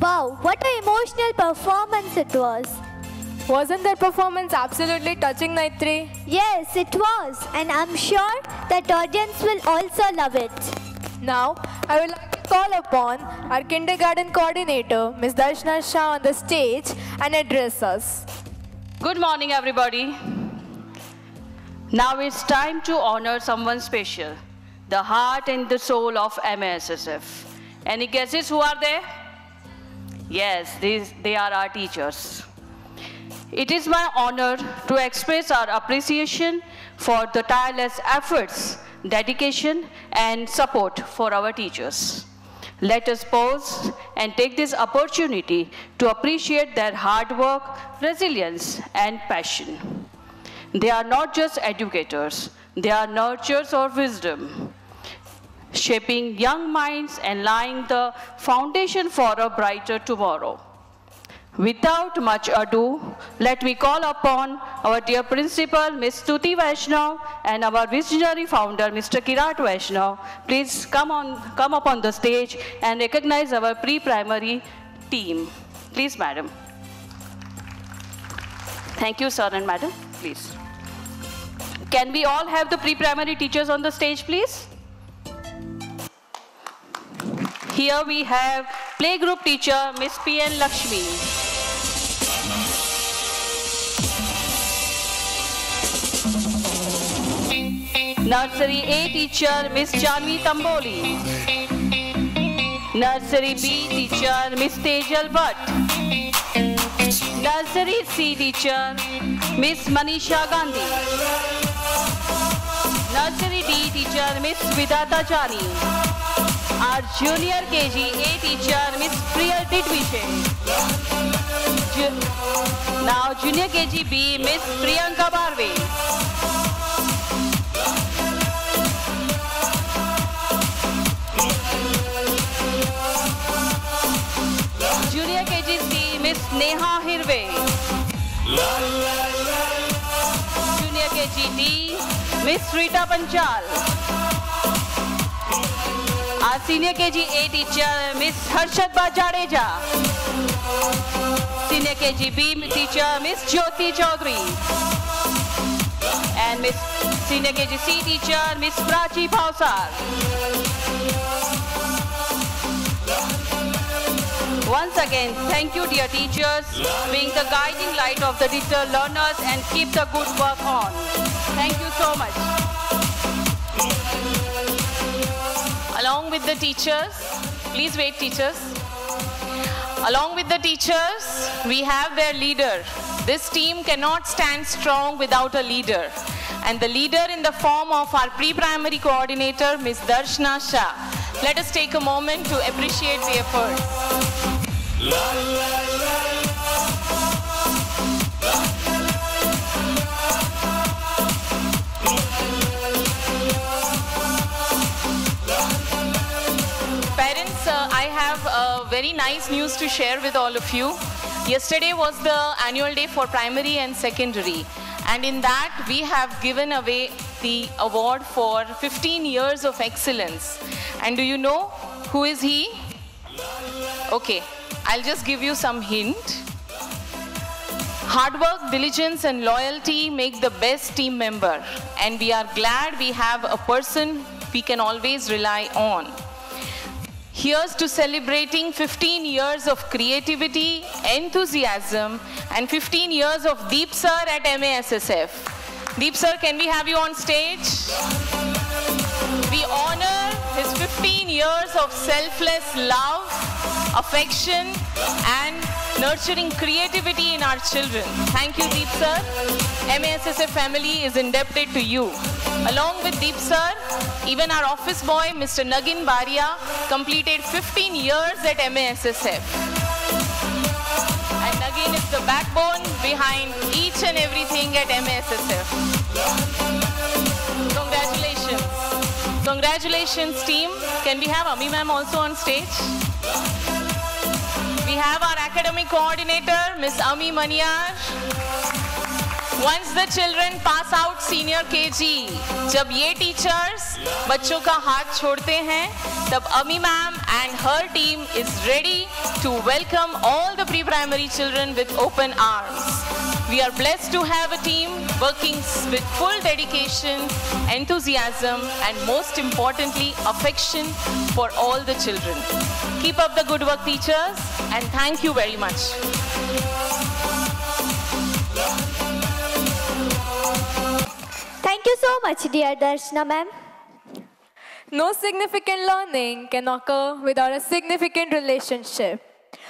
Wow, what an emotional performance it was. Wasn't that performance absolutely touching, Naitri? Yes, it was, and I'm sure that audience will also love it. Now, I would like to call upon our kindergarten coordinator, Ms. Darshana Shah, on the stage and address us. Good morning, everybody. Now it's time to honor someone special, the heart and the soul of MASSF. Any guesses who are they? Yes, they are our teachers. It is my honor to express our appreciation for the tireless efforts, dedication, and support for our teachers. Let us pause and take this opportunity to appreciate their hard work, resilience, and passion. They are not just educators, they are nurturers of wisdom, shaping young minds and laying the foundation for a brighter tomorrow. Without much ado, let me call upon our dear principal, Ms. Stuti Vaishnav, and our visionary founder, Mr. Kirat Vaishnav. Please come up on the stage and recognize our pre-primary team. Please, madam. Thank you, sir and madam. Please. Can we all have the pre-primary teachers on the stage, please? Here we have playgroup teacher, Ms. P.N. Lakshmi. Nursery A teacher, Ms. Janvi Tamboli. Nursery B teacher, Ms. Tejal Bhatt. Nursery C teacher, Ms. Manisha Gandhi. Nursery D teacher, Ms. Vidata Jani. Our junior KG A teacher, Ms. Priyal Tidvishe. Now junior KG B, Ms. Priyanka Barve. Junior KG C, Ms. Neha Hirve. Junior KG D, Ms. Rita Panchal. Our senior KG A teacher, Ms. Harshad Jadeja. Senior KG B teacher, Ms. Jyoti Chaudhary. And Ms. Senior KG C teacher, Ms. Prachi Bhausar. Once again, thank you, dear teachers, being the guiding light of the digital learners and keep the good work on. Thank you so much. Along with the teachers, please wait, teachers. Along with the teachers, we have their leader. This team cannot stand strong without a leader. And the leader in the form of our pre-primary coordinator, Ms. Darshana Shah. Let us take a moment to appreciate the efforts. Parents, I have very nice news to share with all of you. Yesterday was the annual day for primary and secondary. And in that, we have given away the award for 15 years of excellence. And do you know who is he? Okay, I'll just give you some hint. Hard work, diligence, and loyalty make the best team member. And we are glad we have a person we can always rely on. Here's to celebrating 15 years of creativity, enthusiasm, and 15 years of Deep Sir at MASSF. Deep Sir, can we have you on stage? We honor his 15 years of selfless love, affection, and nurturing creativity in our children. Thank you, Deep Sir. MASSF family is indebted to you. Along with Deep Sir, even our office boy, Mr. Nagin Baria, completed 15 years at MASSF. And Nagin is the backbone behind each and everything at MASSF. Congratulations. Congratulations, team. Can we have Ami ma'am also on stage? We have our academic coordinator, Ms. Ami Maniyar. Once the children pass out senior KG, जब ये teachers बच्चों का हाथ छोड़ते हैं, तब Ami ma'am and her team is ready to welcome all the pre-primary children with open arms. We are blessed to have a team working with full dedication, enthusiasm, and most importantly, affection for all the children. Keep up the good work, teachers, and thank you very much. Thank you so much, dear Darshana ma'am. No significant learning can occur without a significant relationship.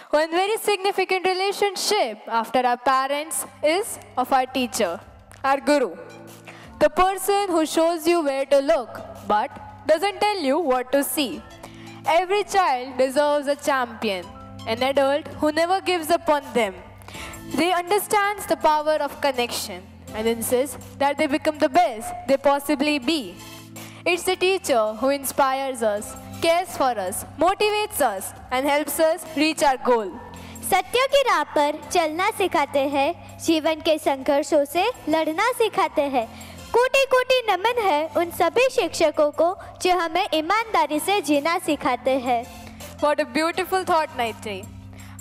One very significant relationship after our parents is of our teacher, our guru. The person who shows you where to look but doesn't tell you what to see. Every child deserves a champion, an adult who never gives up on them. They understand the power of connection and insist that they become the best they possibly be. It's the teacher who inspires us, cares for us, motivates us and helps us reach our goal. सत्य की राह पर चलना सिखाते हैं, जीवन के संघर्षों से लड़ना सिखाते हैं। कोटि कोटि नमन है उन सभी शिक्षकों को जो हमें ईमानदारी से जीना सिखाते हैं। What a beautiful thought, Maitri.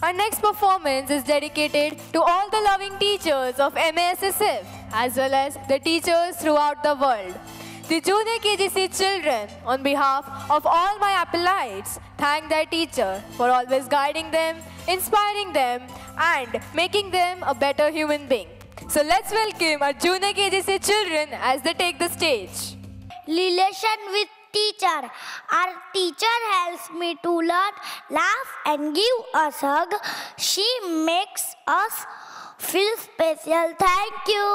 Our next performance is dedicated to all the loving teachers of MASSF as well as the teachers throughout the world. The junior KGC children, on behalf of all my acolytes, thank their teacher for always guiding them, inspiring them, and making them a better human being. So let's welcome our junior KGC children as they take the stage. Relation with teacher. Our teacher helps me to learn, laugh and give us hug. She makes us feel special. Thank you.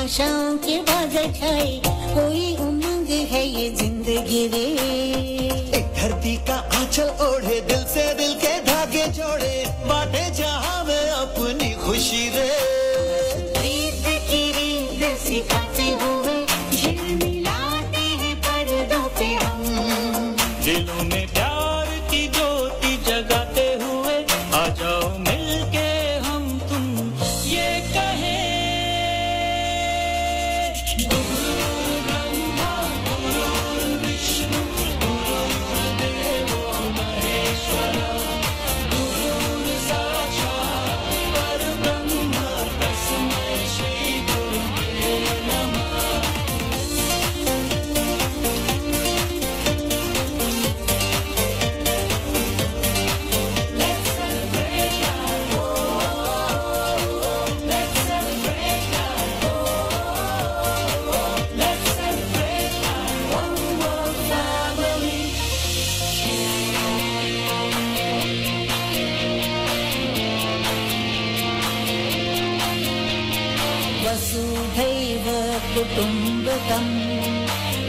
आशाओं के बादल छाए, कोई उमंग है ये जिंदगी रे। एक धरती का आंचल ओढ़े, दिल से दिल के धागे जोड़े, बांटे जहां में अपनी खुशी रे। रीत की रीत सिखाते हुए झिलमिलाते हैं पर्दों पे हम। दिलों में प्यार की ज्योति जगाते हुए आ जाओ मिलके हम तुम ये कहें। कुटुम्बकं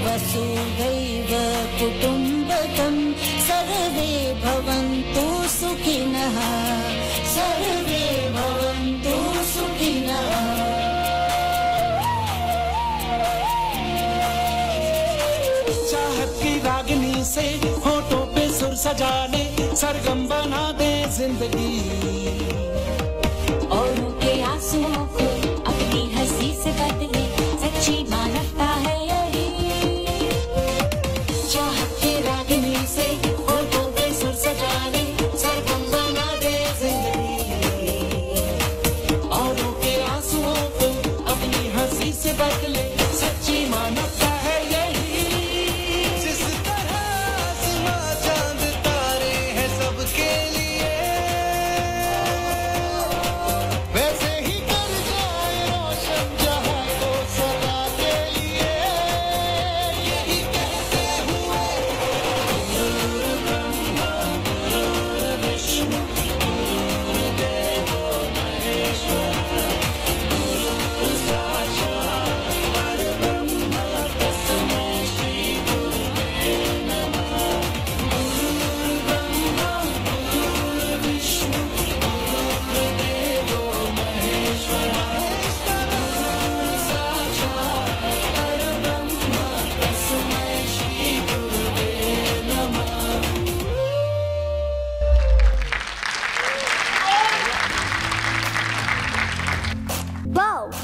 वसुधैव कुटुम्बकं सर्वे भवन्तु सुखिनः सर्वे भवन्तु सुखिनः। चाहत की रागनी से होठों पे सुर सजाने, सरगम बना दे जिंदगी। औरों के आंसुओं को अपनी हंसी से बदले,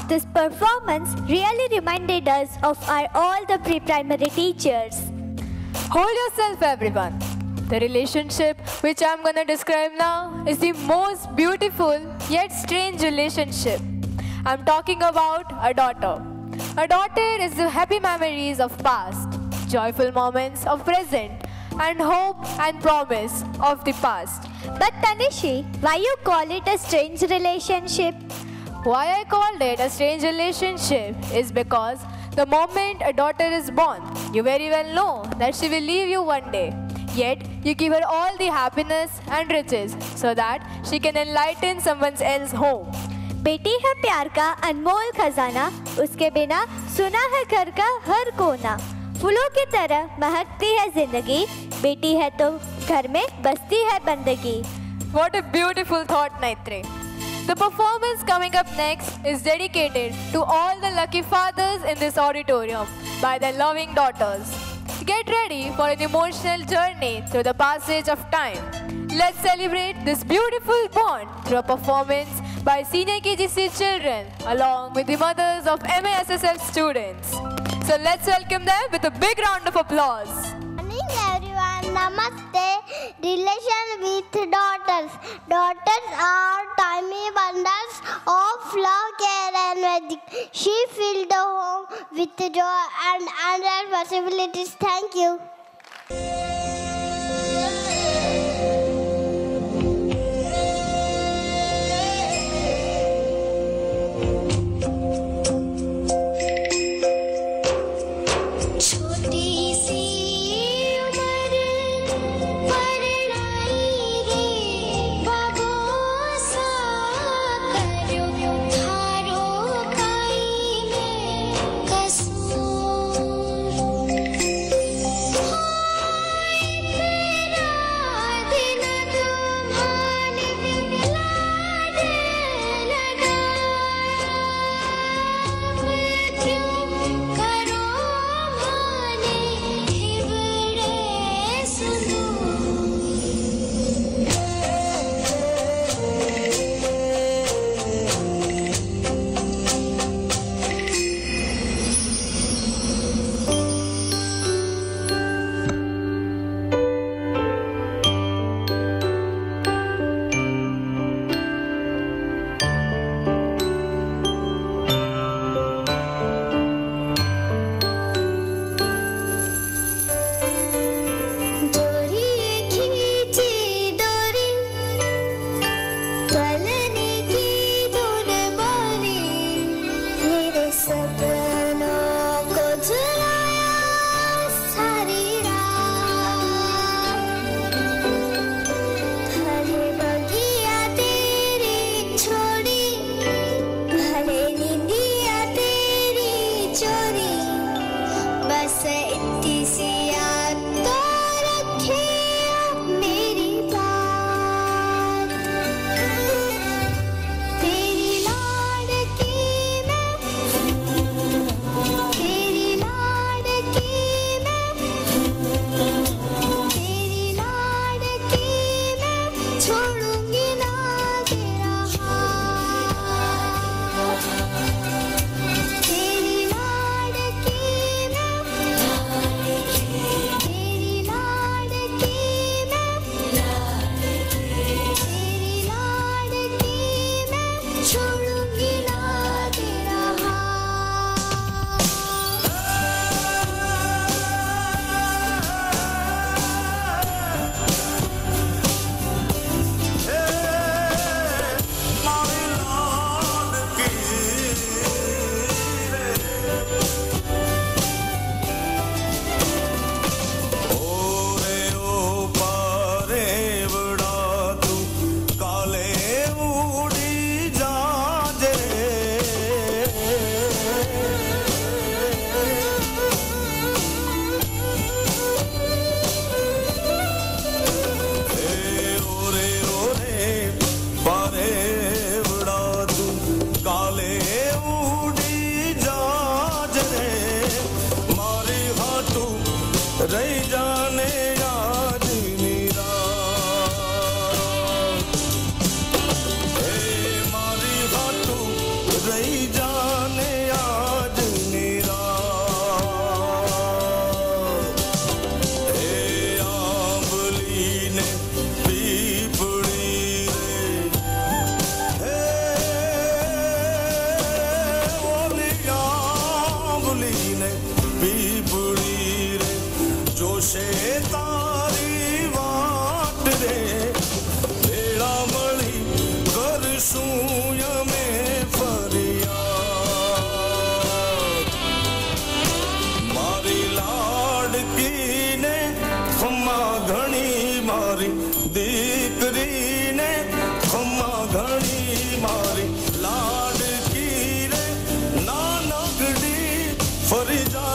this performance really reminded us of our all the pre-primary teachers. Hold yourself, everyone. The relationship which I'm gonna describe now is the most beautiful yet strange relationship. I'm talking about a daughter. A daughter is the happy memories of past, joyful moments of present, and hope and promise of the past. But Tanishi, why you call it a strange relationship? Why I called it a strange relationship is because the moment a daughter is born, you very well know that she will leave you one day. Yet, you give her all the happiness and riches so that she can enlighten someone else's home. बेटी है प्यार का अनमोल खजाना, उसके बिना सुना है घर का हर कोना. फूलों की तरह महकती है जिंदगी, बेटी है तो घर में बसती है बंदगी. What a beautiful thought, Naitre. The performance coming up next is dedicated to all the lucky fathers in this auditorium by their loving daughters. Get ready for an emotional journey through the passage of time. Let's celebrate this beautiful bond through a performance by senior KGC children along with the mothers of MASSF students. So let's welcome them with a big round of applause. Morning everyone, namaste. Relation with daughters. Daughters are tiny bundles of love, care and magic. She filled the home with joy and endless possibilities. Thank you.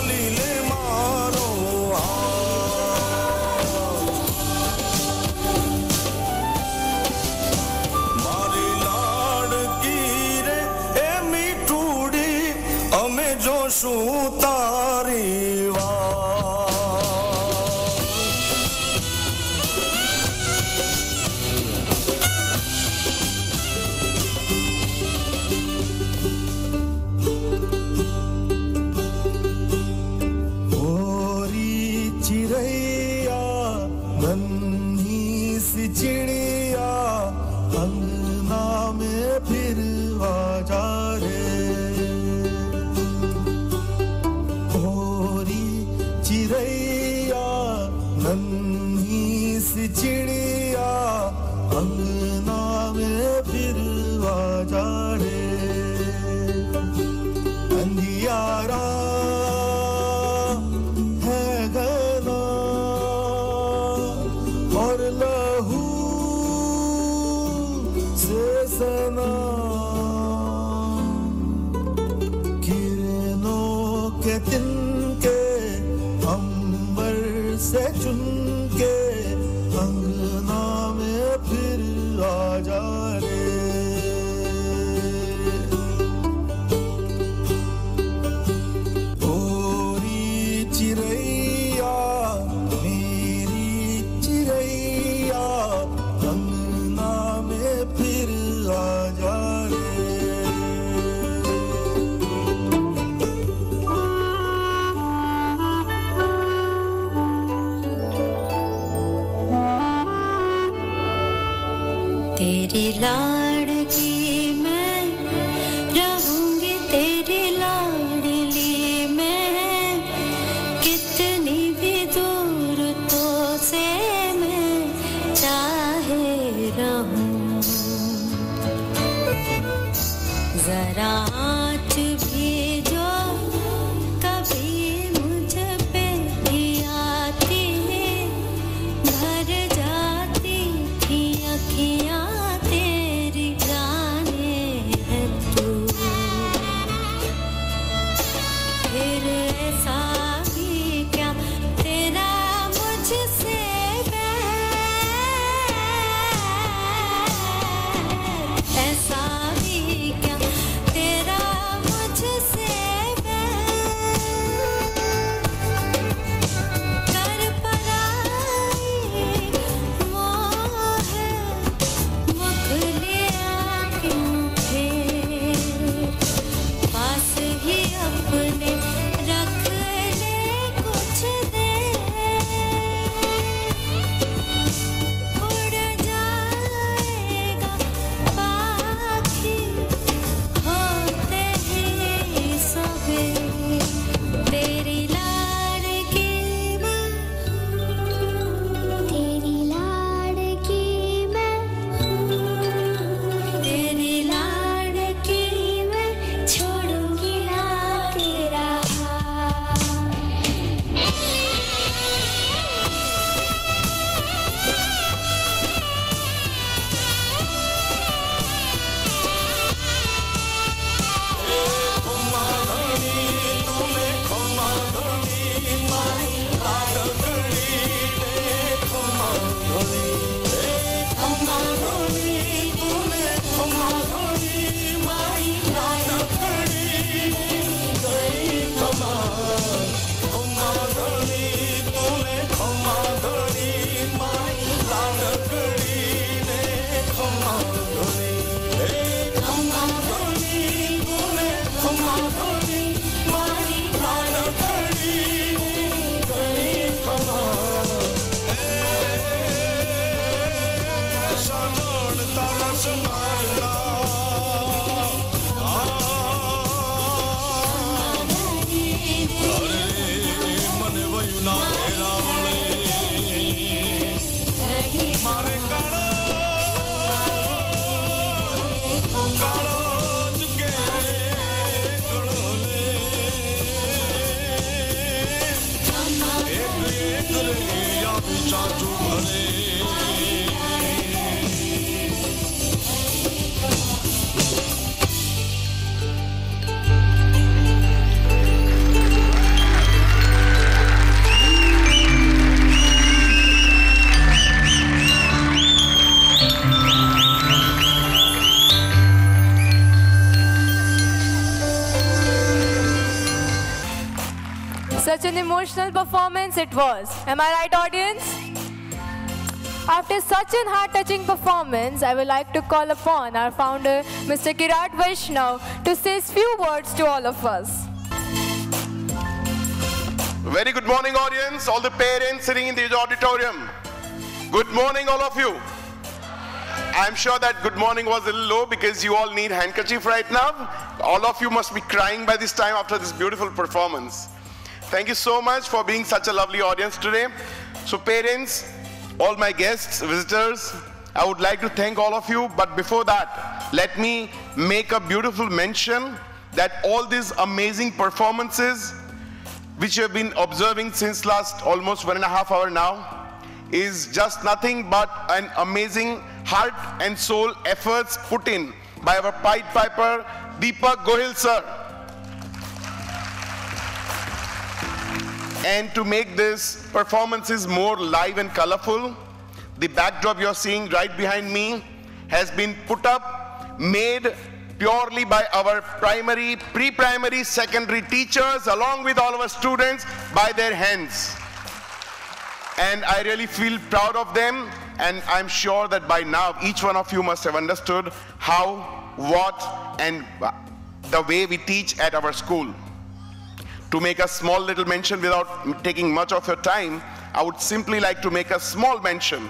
लीले मारो मारी लाड़की रे ए मीठूड़ी अमे जोशू तारी चिड़ैया नन्ही सी चिड़िया अंगना में फिर आ जा रे गोरी चिड़ैया नन्ही सी चिड़िया अंगना में फिर आ जा रे अंधियारा और लहू से सना किरणों के तिनके अंबर से चुनके अंगना में फिर आ जा रे गोरी चिड़ैया अंगना में फिर आ जा रे तेरी लाड़की मैं रहूंगी तेरी लाडली मैं कितनी भी दूर तो से मैं चाहे रहूं जरा आँच भी जो कभी मुझ पे भी आती भर जाती थी अखियाँ तेरी जाने है तू फिर ऐसा भी क्या तेरा मुझसे ऐसा भी क्या तेरा मुझसे कर पराई मोह मुख लिया क्यों फिर पास ही अपने रख ले कुछ देर उड़ जाएगा पाखी होते ही सवेर तेरी लाड़की मैं तेरी लाड़की मैं तेरी लाड़की मैं छोड़ूंगी ना तेरा हाथ Such an emotional performance it was. Am I right, audience? After such an heart-touching performance, I would like to call upon our founder, Mr. Kirat Vaishnav, to say a few words to all of us. Very good morning, audience, all the parents sitting in the auditorium. Good morning, all of you. I'm sure that good morning was a little low because you all need handkerchief right now. All of you must be crying by this time after this beautiful performance. Thank you so much for being such a lovely audience today. So parents, all my guests, visitors, I would like to thank all of you. But before that, let me make a beautiful mention that all these amazing performances which you have been observing since last almost 1.5 hours now is just nothing but an amazing heart and soul efforts put in by our Pied Piper, Deepak Gohil sir. And to make these performances more live and colorful, the backdrop you're seeing right behind me has been put up, made purely by our primary, pre-primary, secondary teachers along with all our students by their hands. And I really feel proud of them, and I'm sure that by now each one of you must have understood how, what, and the way we teach at our school. To make a small little mention without taking much of your time, I would simply like to make a small mention.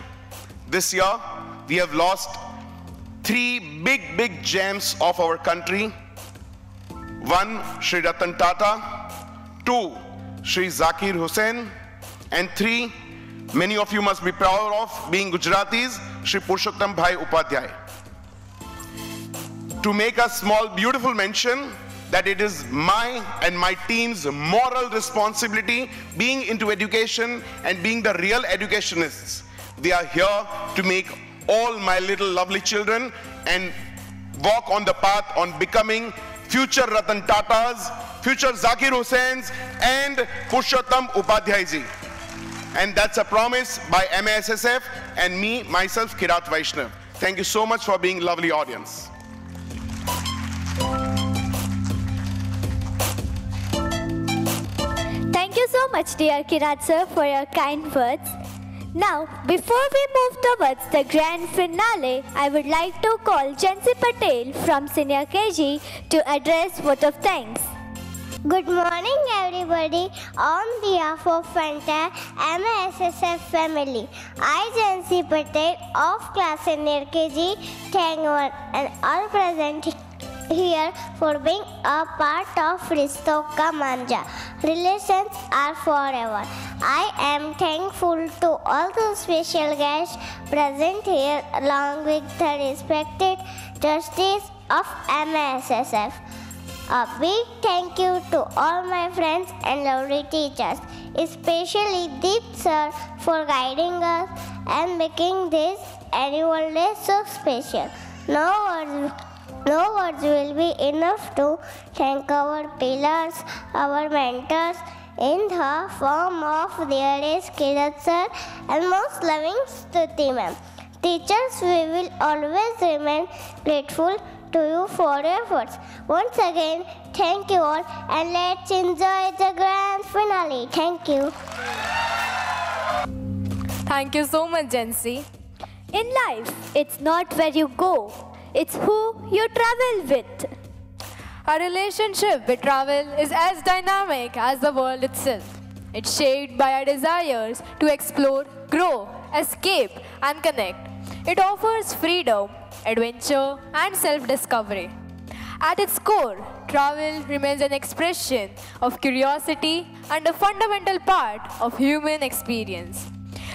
This year, we have lost 3 big gems of our country. 1, Shri Ratan Tata. 2, Shri Zakir Hussain. And 3, many of you must be proud of being Gujaratis, Shri Purushottam Bhai Upadhyay. To make a small beautiful mention that it is my and my team's moral responsibility being into education and being the real educationists. We are here to make all my little lovely children and walk on the path on becoming future Ratan Tatas, future Zakir Hussains and Purushottam Upadhyay ji. And that's a promise by MASSF and me, myself, Kirat Vaishnav. Thank you so much for being lovely audience. Thank you so much, dear Kirat sir, for your kind words. Now, before we move towards the grand finale, I would like to call Jansi Patel from Senior KG to address vote of thanks. Good morning, everybody. On behalf of entire MASSF family, I, Jansi Patel of class Senior KG, thank one and all present here for being a part of Risto Ka Manja. Relations are forever. I am thankful to all the special guests present here along with the respected trustees of MASSF. A big thank you to all my friends and lovely teachers, especially Deep sir for guiding us and making this annual day so special. No words will be enough to thank our pillars, our mentors, in the form of dearest Kirat sir and most loving Stuti ma'am. Teachers, we will always remain grateful to you for your efforts. Once again, thank you all, and let's enjoy the grand finale. Thank you. Thank you so much, Jansi. In life, it's not where you go, it's who you travel with. Our relationship with travel is as dynamic as the world itself. It's shaped by our desires to explore, grow, escape, and connect. It offers freedom, adventure, and self-discovery. At its core, travel remains an expression of curiosity and a fundamental part of human experience.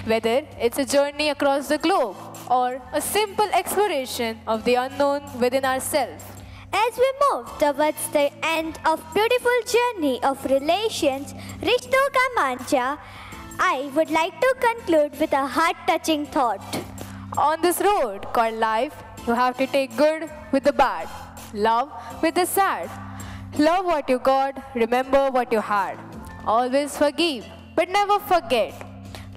Whether it's a journey across the globe or a simple exploration of the unknown within ourselves. As we move towards the end of beautiful journey of relations, Rishto Ka Manja, I would like to conclude with a heart-touching thought. On this road called life, you have to take good with the bad, love with the sad. Love what you got, remember what you had. Always forgive, but never forget.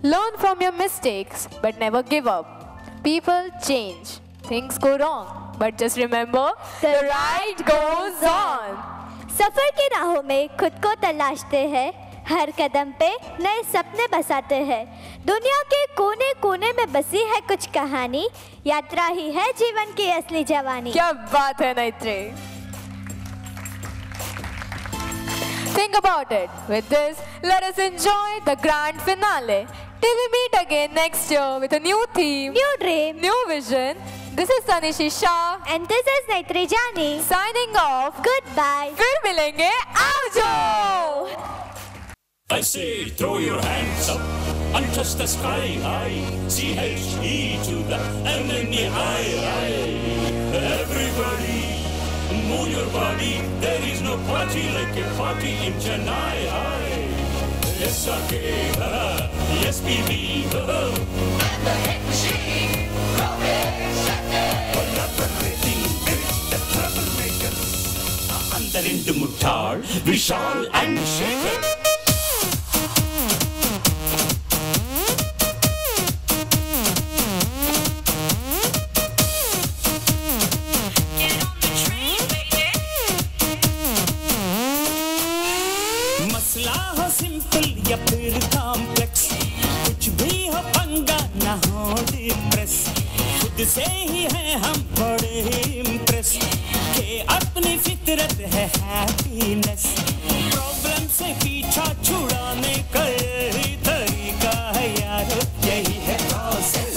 Learn from your mistakes, but never give up. People change, things go wrong, but just remember, the ride goes on. सफर की राहों में खुद को तलाशते हैं, हर कदम पे नए सपने बसाते हैं। दुनिया के कोने कोने में बसी है कुछ कहानी, यात्रा ही है जीवन की असली जवानी। क्या बात है Naitri. Think about it. With this, let us enjoy the grand finale. Till we meet again next year with a new theme, new dream, new vision. This is Tanishi Shah and this is Naitri Jani signing off. Goodbye. फिर मिलेंगे, आओ। I say, throw your hands up and touch the sky high. C-H-E to the M-N-E-I. Everybody, move your body. There is no party like a party in Chennai. S-R-K, yes, PB, and the hit machine, Robin Saturday. Collaborating with the troublemakers. Andarindu Muttar, Vishal and Shekhar. या फिर complex, कुछ भी हो पंगा ना हो depress, खुद से ही है हम बड़े इम्प्रेस के अपनी फितरत है हैप्पीनेस। प्रॉब्लम से पीछा छुड़ाने का यही तरीका है यारो, यही है प्रोसेस।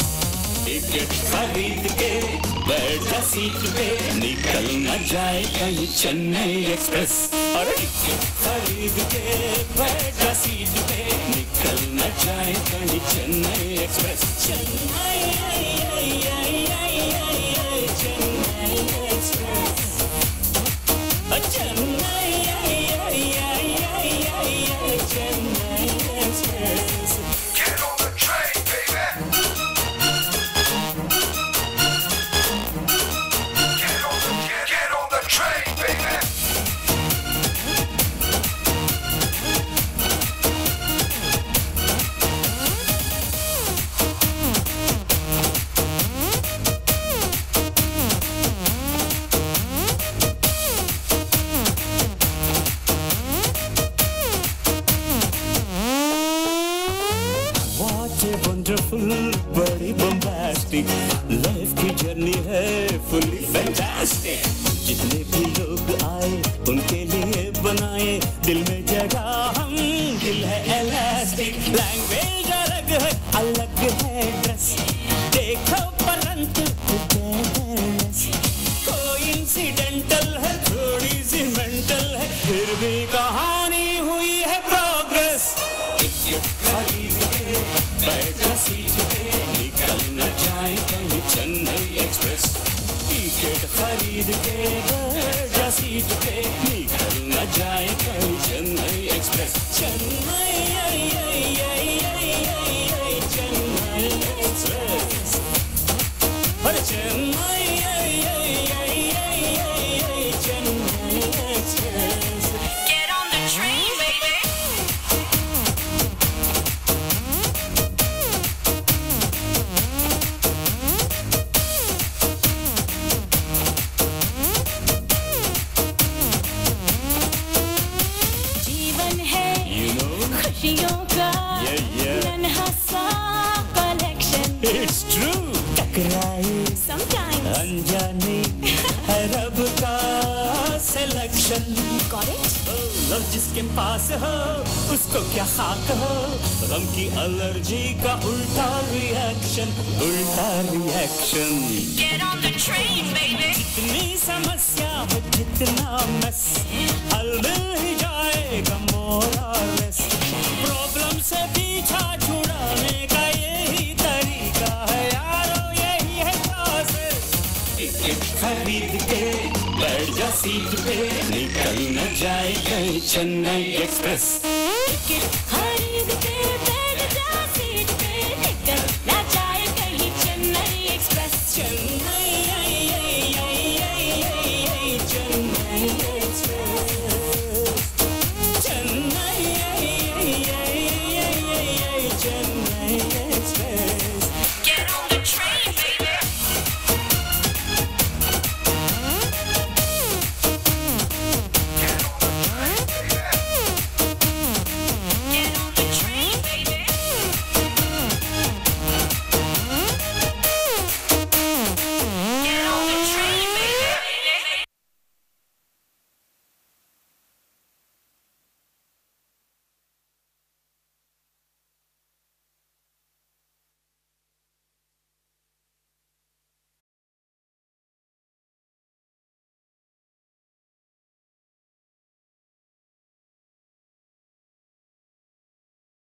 टिकट खरीद के बैठ जा सीट पे, निकल न जाए कहीं चेन्नई एक्सप्रेस। और टिकट खरीद के बैठ जा सीट पे, निकल न जाए कहीं Chennai express. Chennai express, Chennai express. Get on the train, baby. Get on the train, baby. बड़ी बम्बास्टिक लाइफ की जर्नी है, फुली फैंटास्टिक। जितने भी लोग आए उनके लिए बनाए दिल में जगह हम, दिल है इलास्टिक। लैंग्वेज अलग है, अलग है ड्रेस, देखो परंतु कोइंसिडेंटल है, थोड़ी सी मेंटल है, फिर भी कहानी हुई है प्रोग्रेस। खरीद के बैठ जा सीट पे, निकल न जाए कहीं चेन्नई एक्सप्रेस। टिकट खरीद के बैठ जा सीट पे, निकल न जाए कहीं चेन्नई एक्सप्रेस। चेन्नई चेन्नई एक्सप्रेस, अरे Chennai Chennai express. Get on the train, baby. खुशियों का नन्हा सा कलेक्शन। It's true. टकराए Sometimes अनजाने है रब का सिलेक्शन। Got it? लव जिसके पास हो उसको क्या खाक हो, गम की एलर्जी का उल्टा रिएक्शन, उल्टा reaction. Get on the train, baby. जितनी समस्या हो जितना मस, हल मिल ही जाएगा more or less। प्रॉब्लम से पीछा छुड़ाने का यही तरीका है यारो, यही है प्रोसेस। टिकट खरीद के बैठ जा सीट पे, निकल न जाए कहीं चेन्नई एक्सप्रेस। टिकट खरीद के